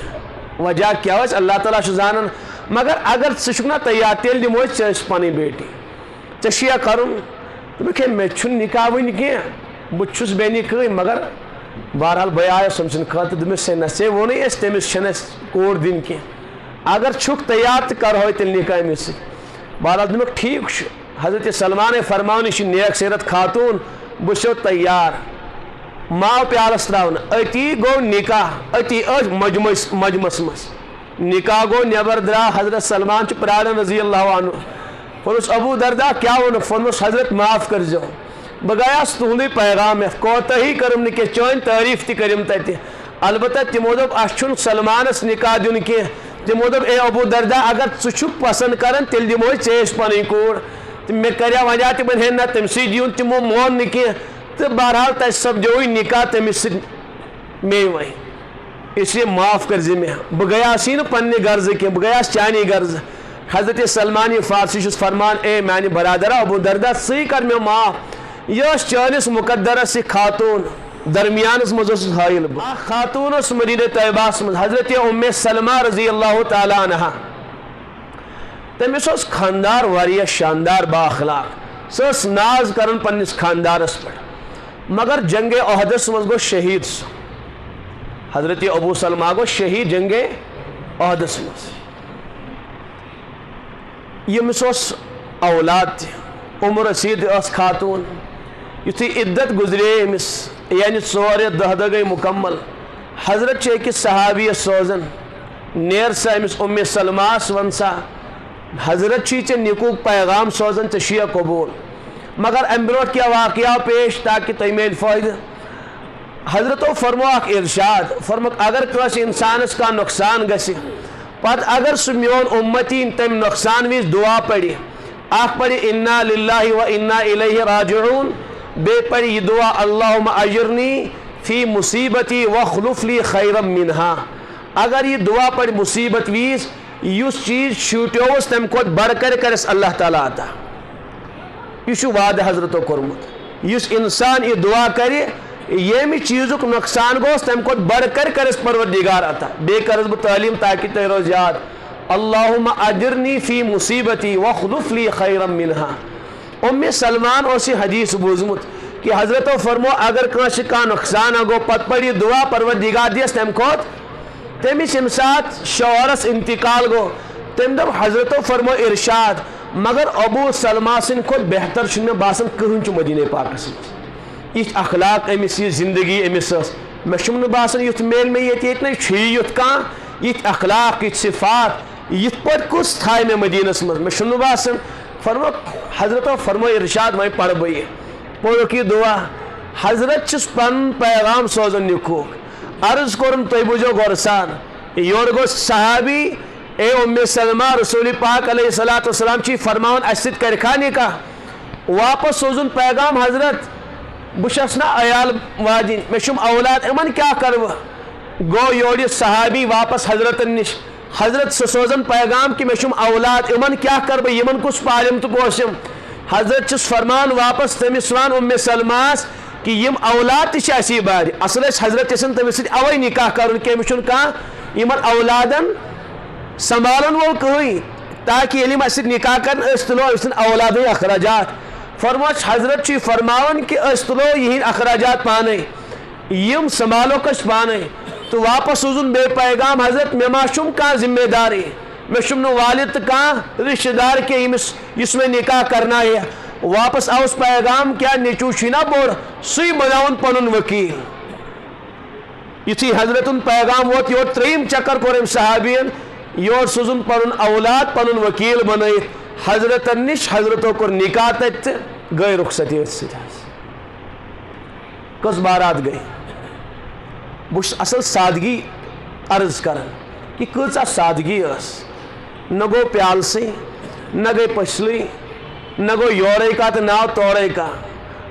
A: وجہ کیا اللہ تعالیٰ زانن مگر اگر ثھنا تیار تیل دمو ث پن بیٹی ثیا کرن دپک مے نکاح ون کی بہس بے نکاح مگر بہرحال بہ آیس سم سن خاطر دپس نہ ے وونے اس تمس کور دن کی اگر چھک تیار تو کرو تیل نکاح امس بہرحال دپک ٹھیک حضرت سلمان فرمان یہ نیک سیرت خاتون بس تیار ماو پیالس تراؤن اتی گو نکاح اتی مجمس مز نکاح گو نبر درا حضرت سلمان پرارن رضی اللہ عنہ فرس ابو دردہ کیا ون فرمس حضرت معاف کر جو بہ گیاس تہدی پیغام کوتاہی کرم نہ چون تعریف تہ کرم تتہ البتہ تمو دپ اس سلمانس نکاح دن کی تمو دپ اے ابو دردہ اگر ژٕ پسند کران تیل دمو ژےٚ پن کور مے کریا وجہ تمن ہے نہ تم سی دیون تمو مون نہ کی تو بہرحال تہ سپدو نکاح تمس مے وہیں اس لیے معاف کر زِ مے بہ گیاسی نا پنہ غرض کی بہ گیاس چانی غرض حضرت سلمان فارسی چھس فرمان اے میانہ برادرہ ابو دردہ سی کر مے معاف یہ چانس مقدرس خاتون درمیانس مز حائل بہ خاتون مدینہ طیبہ مز حضرت ام سلمہ رضی اللہ تعالیٰ عنہ تمس خاندار واریاہ شاندار با اخلاق سہ ناز کرن پنس خاندارس پہ مگر جنگ احدس مز گو شہید حضرت ابو سلمہ گو شہید جنگ احدس مز یمس اولاد تہ رسید اس خاتون یتھی عدت گزرے امس یعنی 4 دہ گئی مکمل حضرت أکس صحابی سوزن نیر سا امس ام سلمہ ون سا حضرت ژے نکوک پیغام سوزن ژے چھی قبول مگر ام برو کیا واقعہ پیش تاکہ تھی میل فائدہ حضرتو فرمو اخ ارشاد فرمک اگر کس انسانس کا نقصان گسی پت اگر سہ میون امتی تم نقصان وز دعا پڑی اخ پڑی انا للہ و انا الیہ راجعون بے پڑی یہ دعا اللہم اجرنی فی مصیبتی واخلف لی خیرا منہا اگر یہ دعا پڑی مصیبت ویز اس چیز شوٹیوس تم کھت بڑھ کر کرس اللہ تعالیٰ عطا یہ وعدہ حضرتو کورمت اس انسان یہ دعا کرے یمی چیزک نقصان گوس تم کھت بڑھ کر کرس پروردگار عطا بے کرس بہ تعلیم تاکہ تہ روز یاد اللہم اجرنی فی مصیبتی واخلف لی خیرا منہا سلمان اس حدیث بوزمت کہ حضرتو فرمو اگر کنس کا نقصان گو پت پڑی دعا پروردگار دیس تم کھت تمس یم سات شوہرس انتقال گو تم دب حضرتو فرمو ارشاد مگر ابو سلمہ سن کھت بہتر چھ مے باسان کہن چھ مدینہ پاکس مز یہ اخلاق امس یہ زندگی امس مے چھم نہ باسان یت میل میں یہ نا چھ یت کان یہ اخلاق یہ صفات یت پٹ کس تھائے میں مدینس مز مے چھم نہ باسان فرمو حضرتو فرمو ارشاد میں پڑھ بہ پڑھو کی دعا حضرت چس پن پیغام سوزن نکو عرض کرم تھی بوجھو غور سان یور گو صحابی اے ام سلمہ رسول پاک علیہ الصلوۃ والسلام چی فرماون اسد کرکھا نکاح واپس سوزن پیغام حضرت بشس نا عیال واجن مے چھم اولاد امن کیا کرو گو یور صحابی واپس حضرت نش حضرت سوزن پیغام کہ مے چھم اولاد امن کیا کر بہ یمن کس پالم تو پوشم حضرت چس فرمان واپس تمس وان ام سلمہ کہ یم اولاد تہ اسی بار اصل حضرت یسن تمس سۭتۍ اوے نکاح کرن کہ مش کان یمن اولادن سنبھالن وول کہین تاکہ ییٚلہِ یِم اسہِ نکاح کرن أسۍ تُلو أمۍ سٕنٛدۍ اولادٕے اخراجات فرموس حضرت چھ فرماون کہ أسۍ تُلو یِہنٛدۍ اخراجات پانے یم سنبھالوک أسۍ پانے تو واپس سوزن بے پیغام حضرت مے ما چھم کانٛہہ ذمہ داری مے چھم نہٕ والد تہٕ کانٛہہ رشتہ دار کہ یُس مے نکاح کرنایہِ واپس آوس پیغام کیا نیچو چھنا بوڑ سی بناون پنن وکیل یتھی حضرتن پیغام ووت یور تریم چکر کورم صحابین یور سوزن پنن اولاد پنن وکیل بنائت حضرتن نش حضرتو کور نکاح تت گئی رخصتی کس بارات گئی بس اصل سادگی عرض کرن کہ کۭژاہ سادگی ٲس نہ گو پیالسٕے نہ گئی پچھلٕے نہ گو یورے کا تو ناو توڑے کا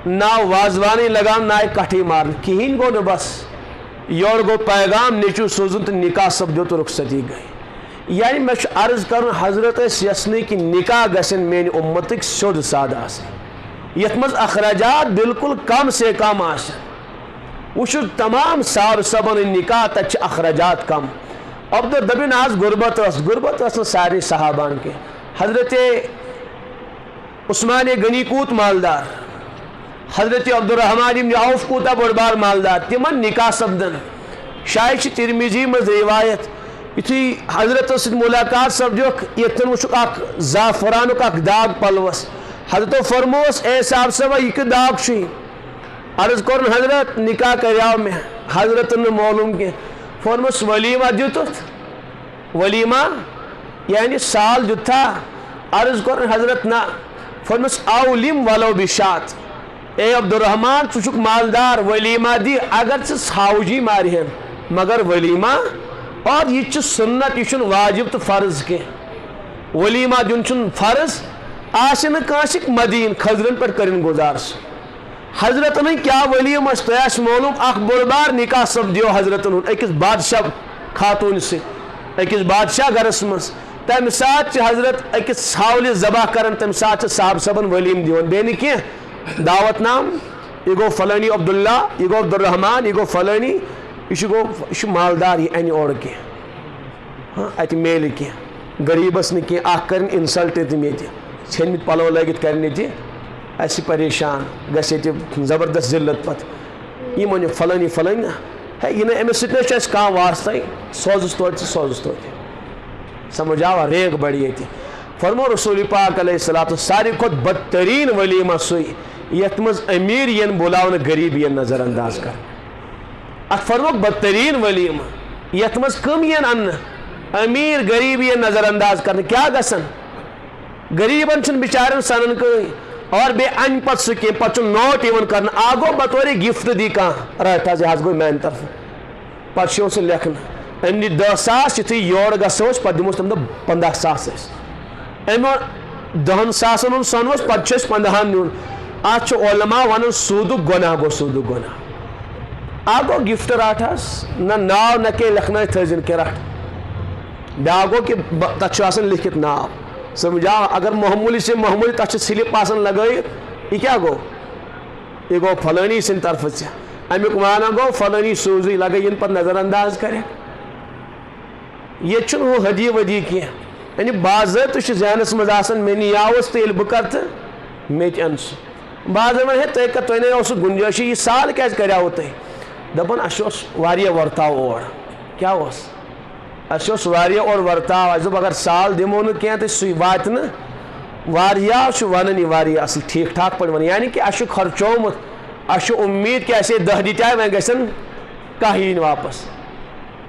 A: نہ وازوانی لگان نہ کٹھی مارن کہین گو نہ بس یور گو پیغام نیچو سوزن تو نکاح سپدو تو رخصتی گئی یعنی میں عرض کرن حضرت یسنی کہ نکاح گسن میری امتک سیود سادہ آسن یت مز اخراجات بالکل کم سے کم آسن وچ تمام سار سبن نکاح تچ اخراجات کم اب دبن آز غربت سارے صحابان کے حضرت عثمان غنی کوت مالدار حضرت عبدالرحمان ابن عوف کوتا بڑ بار مالدار تمن نکاح سپدن شاید ترمیزی مز روایت یتھی حضرت سۭتۍ ملاقات سپدیوک یتن وچھک اخ زعفرانک اخ داغ پلوس حضرت فرموس اے صاحب صاحب یہ داغ چھ عرض کرن حضرت نکاح کریاو میں حضرت نے معلوم کہ فرموس ولیمہ دیتت ولیمہ یعنی سال دیتا عرض کرن حضرت نہ فرمس اولم ولو بشات اے عبدالرحمان ژٕ مالدار ولیمہ دی اگر ژھاوجی مارہن مگر ولیمہ اور یہ سنت یہ واجب تو فرض کی ولیمہ دن فرض آسہ نانسک مدین خزرن پہ کرن گزارس حضرت کیا ولیم تہ معلوم اخ بڑ بار نکاح سپدیو حضرتن اکس بادشاہ خاتون سکس بادشاہ گرس مز تمہ سات حضرت اکس ژھاولہ ذبح کرن تمہ سات صاحب صبن ولیم دیون بے نی کی دعوت نام یہ گو فلانی عبداللہ یہ گو عبدالرحمان یہ گو فلانی یہ مالدار یہ ان اور کی ہاں ات میل کی غریبس نی کی اخ کرن انسلٹ تم یہ ژھنمت پلو لگت کرنے تہ اس پریشان گھس یہ زبردست ذلت پت یہ ون فلانی فلانی ہے یہ امس سی کھانا واسطے سوزس توتہ سوزس توتہ سمجھ آوا ریگ بڑی یہ فرمو رسول پاک علیہ الصلوۃ ساری کھت بدترین ولیمہ سی یت مز امیر ین بلاون غریب ین نظر انداز کر ات فرموک بدترین ولیمہ یت مز کم ین ان امیر غریب ین نظر انداز کرنے کیا گسن غریبن چھ بچارن سنن کہیں اور بے ان پت سکے پچھو نوٹ ایون کرنا آگو بطوری گفٹ دی کان رائٹ آز یہ گوئی مین طرف پچھو سے لکھنا ام دی 10 ساس یتھی یور گسوس پت دموس تم دہ 15 ساس ام 10 ساسن سنوس پتہ 15 نیون آج علماء ون سود گناہ گو سود گناہ آگو گفٹ رٹھس نہ ناو نہ کہ لکھنا تھزن کہ رٹ بیاگو کہ تک لکھت ناو سمجھا اگر معمولی سے معمولی تک سلپ آسان لگائت یہ کیا گو یہ گو فلانی سن طرف سے امیک مانا گو فلانی سوزی لگے ان پر نظر انداز کرے یہ چھن وہ ہدی ودی کی یعنی باضابطہ ذہنس مز آسان میں نیاوس تو یل بہ کر تو مے انس بعض ہے تھی نا اس گنجائش یہ سال کیازِ کریاو تھی دپان اس واریاہ ورتاو اور کیا اس اس واریاہ اور ورتاو اس دپ اگر سال دمو نا کینٛہہ تہٕ سُے واتہِ نہٕ واریاہ چھُ ونان یہ واریاہ اصل ٹھیک ٹھاک پٲٹھۍ ونان یعنی کہ اس چھُ خرچومُت اس چھُ امید کہ اسے 10 دِتیاے وۄنۍ گژھن کاہ یِنۍ واپس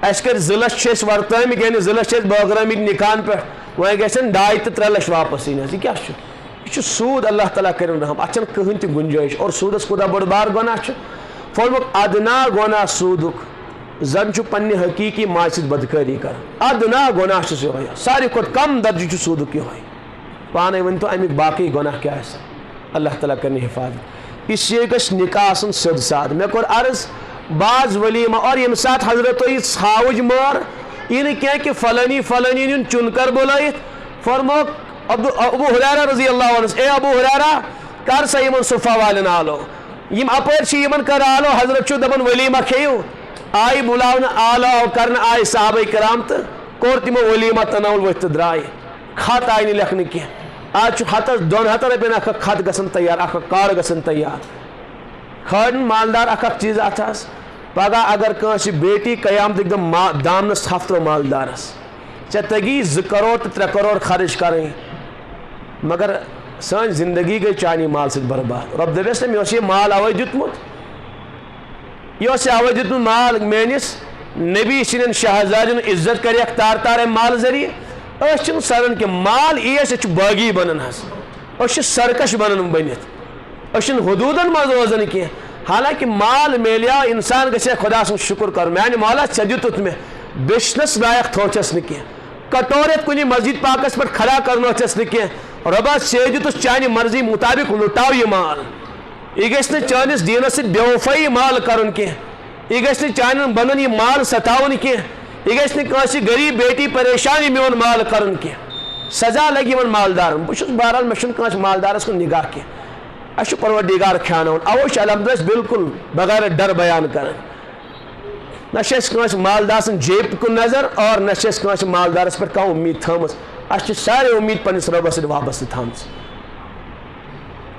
A: اس کر 2 لچھ چھِ أسۍ ورتٲمٕتۍ یعنی 2 لچھ چھِ أسۍ بٲگرٲمٕتۍ نکاحن پٮ۪ٹھ وۄنۍ گژھن 2.5 تہٕ 3 لچھ واپس یِنۍ حظ یہ کیٛاہ چھُ یہ سود اللہ تعالیٰ کرن رحم اتھ چھنہٕ کٕہٕنۍ تہِ گُنجٲیش اور سودس کوٗتاہ بوٚڑ بار گۄناہ چھُ فورمُت ادنا گۄناہ سودُک زن چھُ پننہِ حقیٖقی ماجہِ سۭتۍ بدکٲری کران ادنا گۄناہ چھُس یِہوے ساروی کھۄتہٕ کم درجہِ چھُ سودُک یِہوے پانے ؤنۍتو امیُک باقٕے گۄناہ کیٛاہ آسن اللہ تعالیٰ کرنہِ حفاظت اس لیے گژھِ نکاح آسُن سیوٚد سادٕ مےٚ کوٚر عرض بعض ولیمہ اور ییٚمہِ ساتہٕ حضرت یہِ ژھاوٕج مٲر یہِ نہٕ کینٛہہ کہ فلٲنی فلٲنی نیُن چُنکر بُلٲیِتھ فرموک ابو حریرہ رضی اللہ عنہ اے ابو حریرہ کر سا یمن صفہ والن آلو یم اپر چھ یمن کر آلو حضرت چھو دپان ولیمہ کھیو آئی بلاون آلو کرن آئی صحابہ کرام تو کور تمو ولیمہ تناول ورت درائے خط آئی نی لکھنے کی آج ہتس 200 رۄپین اکھ خط گژھن تیار اکھ کارڈ گژھن تیار کھٲڑن مالدار اکھ چیز اتھس پگہ اگر کٲنٛسہِ بیٹی قیامتٕکۍ دۄہ دامنس ہفتو مالدارس ژےٚ تگی 2 کروڑ تہٕ 3 کروڑ خرچ کرٕنۍ مگر سٲنۍ زندگی گئی چانی مال سۭتۍ برباد رۄب دپیس نا مےٚ اوس یہِ مال اوے دیُتمُت یہ اوس اوے دیُتمُت مال میٲنِس نبی سٕنٛدٮ۪ن شہزادٮ۪ن عزت کریکھ تار تار امہِ مال ذریعہ أسۍ چھِنہٕ سران کہ مال یی أسۍ چھِ باغی بنان حظ أسۍ چھِ سرکش بنان بٔنِتھ أسۍ چھِنہٕ حدوٗدن منٛز روزان کینٛہہ حالانکہ مال میلیو انسان گژھِ خدا سُنٛد شُکر کرُن میانہِ مولا ژےٚ دِتُتھ مےٚ بیچنس لایق تھوچس نہٕ کینٛہہ کٹورت کُنہِ مسجد پاکس پٮ۪ٹھ کھڑا کرنوتھس نہٕ کینٛہہ رۄبا ژےٚ دِتُس چانہِ مرضی مطابق لُٹاو یہِ مال یہ گژھِ نہٕ چٲنِس دیٖنس سۭتۍ بے وفٲیی مال کرُن کینٛہہ یہ گژھِ نہٕ چانٮ۪ن بنن یہِ مال ستاوُن کینٛہہ یہ گژھِ نہٕ کٲنٛسہِ غریٖب بیٹی پریشان یہِ میون مال کرُن کینٛہہ سزا لگہِ یِمن مالدارن بہٕ چھُس بہرحال مےٚ چھُنہٕ کٲنٛسہِ مالدارس کُن نگاہ کینٛہہ اسہِ چھُ پروردگار کھیاناوُن اوے چھِ الحمدللہ أسۍ بالکل بغیر ڈر بیان کران نہ چھِ اَسہِ کٲنٛسہِ مالدار سٕنٛدِ جیبہِ کُن نظر اور نہ چھِ اَسہِ کٲنٛسہِ مالدارس پٮ۪ٹھ کانٛہہ اُمید تھٲومٕژ اَسہِ چھِ سارے اُمید پننِس رۄبس سۭتۍ وابستہٕ تھٲومٕژ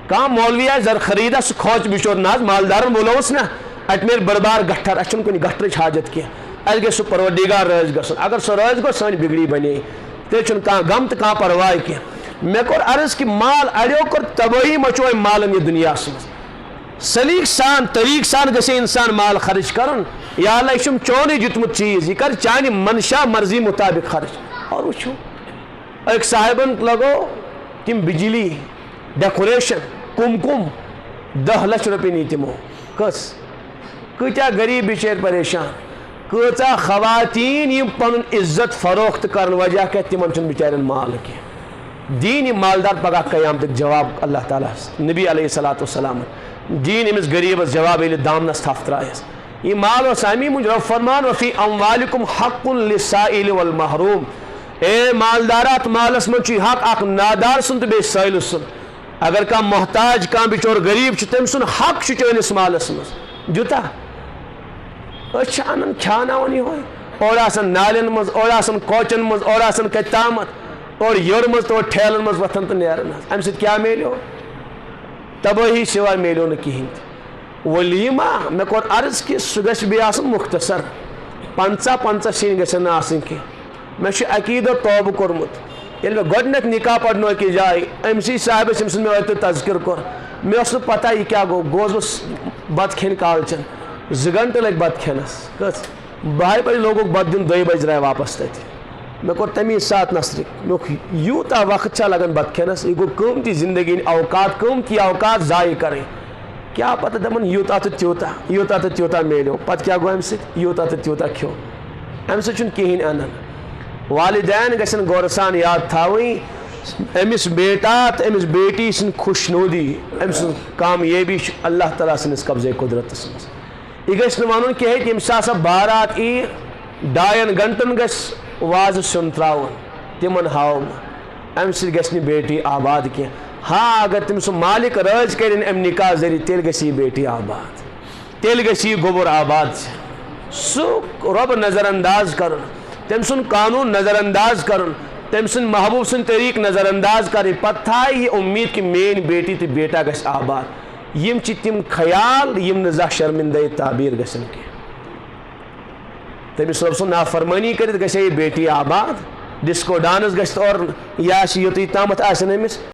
A: کانٛہہ مولوی آسہِ زر خریدا سُہ کھوژِ بِچور نہ حظ مالدارن بُلووُس نا اتہِ میلہِ بٔڑ بار گٹھر اَسہِ چھُنہٕ کُنہِ گٹرٕچ حاجت کینٛہہ اَسہِ گژھِ سُہ پروردگار رٲضۍ گژھُن اگر سُہ رٲضۍ گوٚو سٲنۍ بِگڑی بنے تیٚلہِ چھُنہٕ کانٛہہ غم تہٕ کانٛہہ پرواے کینٛہہ مےٚ کوٚر عرض کہ مال اڑیو کوٚر تبٲہی مچو أمۍ مالن یہِ دُنیاہس منٛز سلیٖق سان طریٖقہٕ سان گژھِ انسان مال خرچ کرُن یا اللہ یہِ چھُم چونٕے دیُتمُت چیٖز یہِ کر چانہِ منشا مرضی مطابق خرچ اور وٕچھو أکۍ صاحبن لگو تِم بجلی ڈیکوریشن کم 10 لچھ رۄپیہِ نی تِمو کٔژ کۭتیاہ غریٖب بِچٲرۍ پریشان کۭژاہ خواتیٖن یِم پنُن عزت فروخت کرن وجہ کیٛاہ تِمن چھُنہٕ بِچارٮ۪ن مال کینٛہہ دین یہِ مالدار پگاہ قیامتُک جواب اللہ تعالیٰ نبی علیہ الصلوۃ والسلام دین أمِس غریٖبس جواب ییٚلہِ دامنس تھپھ ترایس یہ مال اوس امی موٗجوٗب رۄب فرمان وفی اموالکم حق للسائل والمحروم اے مالدار اتھ مالس منٛز چھُ حق اکھ نادار سُنٛد تہٕ بیٚیہِ سٲیلہٕ سُنٛد اگر کانٛہہ محتاج کانٛہہ بِچور غریٖب چھُ تٔمۍ سُنٛد حق چھُ چٲنِس مالس منٛز دیُتا أسۍ چھِ انان کھیاناوان یِہوے اورٕ آسان نالین منٛز اورٕ آسان کوچن منٛز اورٕ آسان کتہِ تامتھ اورٕ یٔر منٛز تورٕ ٹھیلن منٛز وۄتھان تہٕ نیران حظ امہِ سۭتۍ کیٛاہ میلیو تبٲہی سوائے میلیو نہٕ کِہیٖنۍ تہِ ولیٖمہ مےٚ کوٚر عرض کہ سُہ گژھِ بیٚیہِ آسُن مختصر 50 سِنۍ گژھن نہٕ آسٕنۍ کینٛہہ مےٚ چھُ عقیٖدت توبہٕ کوٚرمُت ییٚلہِ مےٚ گۄڈٕنیتھ نکاح پرنو أکِس جایہِ أمسٕے صاحبس ییٚمہِ سُنٛد مےٚ اوترٕ تذکر کوٚر مےٚ اوس نہٕ پتہ یہِ کیٛاہ گوٚو گوس بہٕ بتہٕ کھٮ۪نہِ کالچن 2 گنٹہٕ لٔگۍ بتہٕ کھٮ۪نس کٔژ 12 بجہِ لوگُکھ بتہٕ دیُن 2 بجہِ درٛاے واپس تتہِ میں کو تمی سات نصرک میں یوتا وقت چا لگن بت کھینس یہ گو قیمتی زندگی قیمتی اوقات ضائع کریں کیا پتہ دپن یوتا تو تیوتا میلیو پتہ کیا گو امہ سۭتۍ یوتا تو تیوتا کھیو امہ سۭتۍ چھُنہٕ کِہیٖنۍ اندن والدین گژھن غور سان یاد تھاوٕنۍ أمِس بیٹا تو أمِس بیٹی سن خوشنودی أمۍ سن کامیٲبی چھِ اللہ تعالیٰ سٕنٛدِس قبضے قدرتس منٛز یہ گژھِ نہٕ وَنُن کینٛہہ ییٚمہِ ساتہٕ سۄ بارات یی 2 گنٹن گژھِ وازٕ سیُن ترٛاوُن تِمن ہاوو بہٕ امہِ سۭتۍ گژھِ نہٕ بیٹی آباد کینٛہہ ہاں اگر تٔمۍ سُنٛد مالک رٲضۍ کٔرِنۍ امہِ نکاح ذٔریعہٕ تیٚلہِ گژھِ یہِ بیٹی آباد تیٚلہِ گژھِ یہِ گوٚبُر آباد سُہ رۄب نظر انداز کرُن تٔمۍ سُنٛد قانوٗن نظر انداز کرُن تٔمۍ سُنٛد محبوب سٕنٛدۍ طریٖقہٕ نظر انداز کرٕنۍ پتہٕ تھایہِ یہِ اُمید کہ میٲنۍ بیٹی تہٕ بیٹا گژھِ آباد یِم چھِ تِم خیال یِم نہٕ زانٛہہ شرمندٕے تعبیٖر گژھن کینٛہہ تٔمِس رۄب سُنٛد نافرمٲنی کٔرِتھ گژھِ ہے یہِ بیٹی آباد ڈسکو ڈانس گژھِ اور یہِ آسہِ یوٚتُے تامتھ آسن أمِس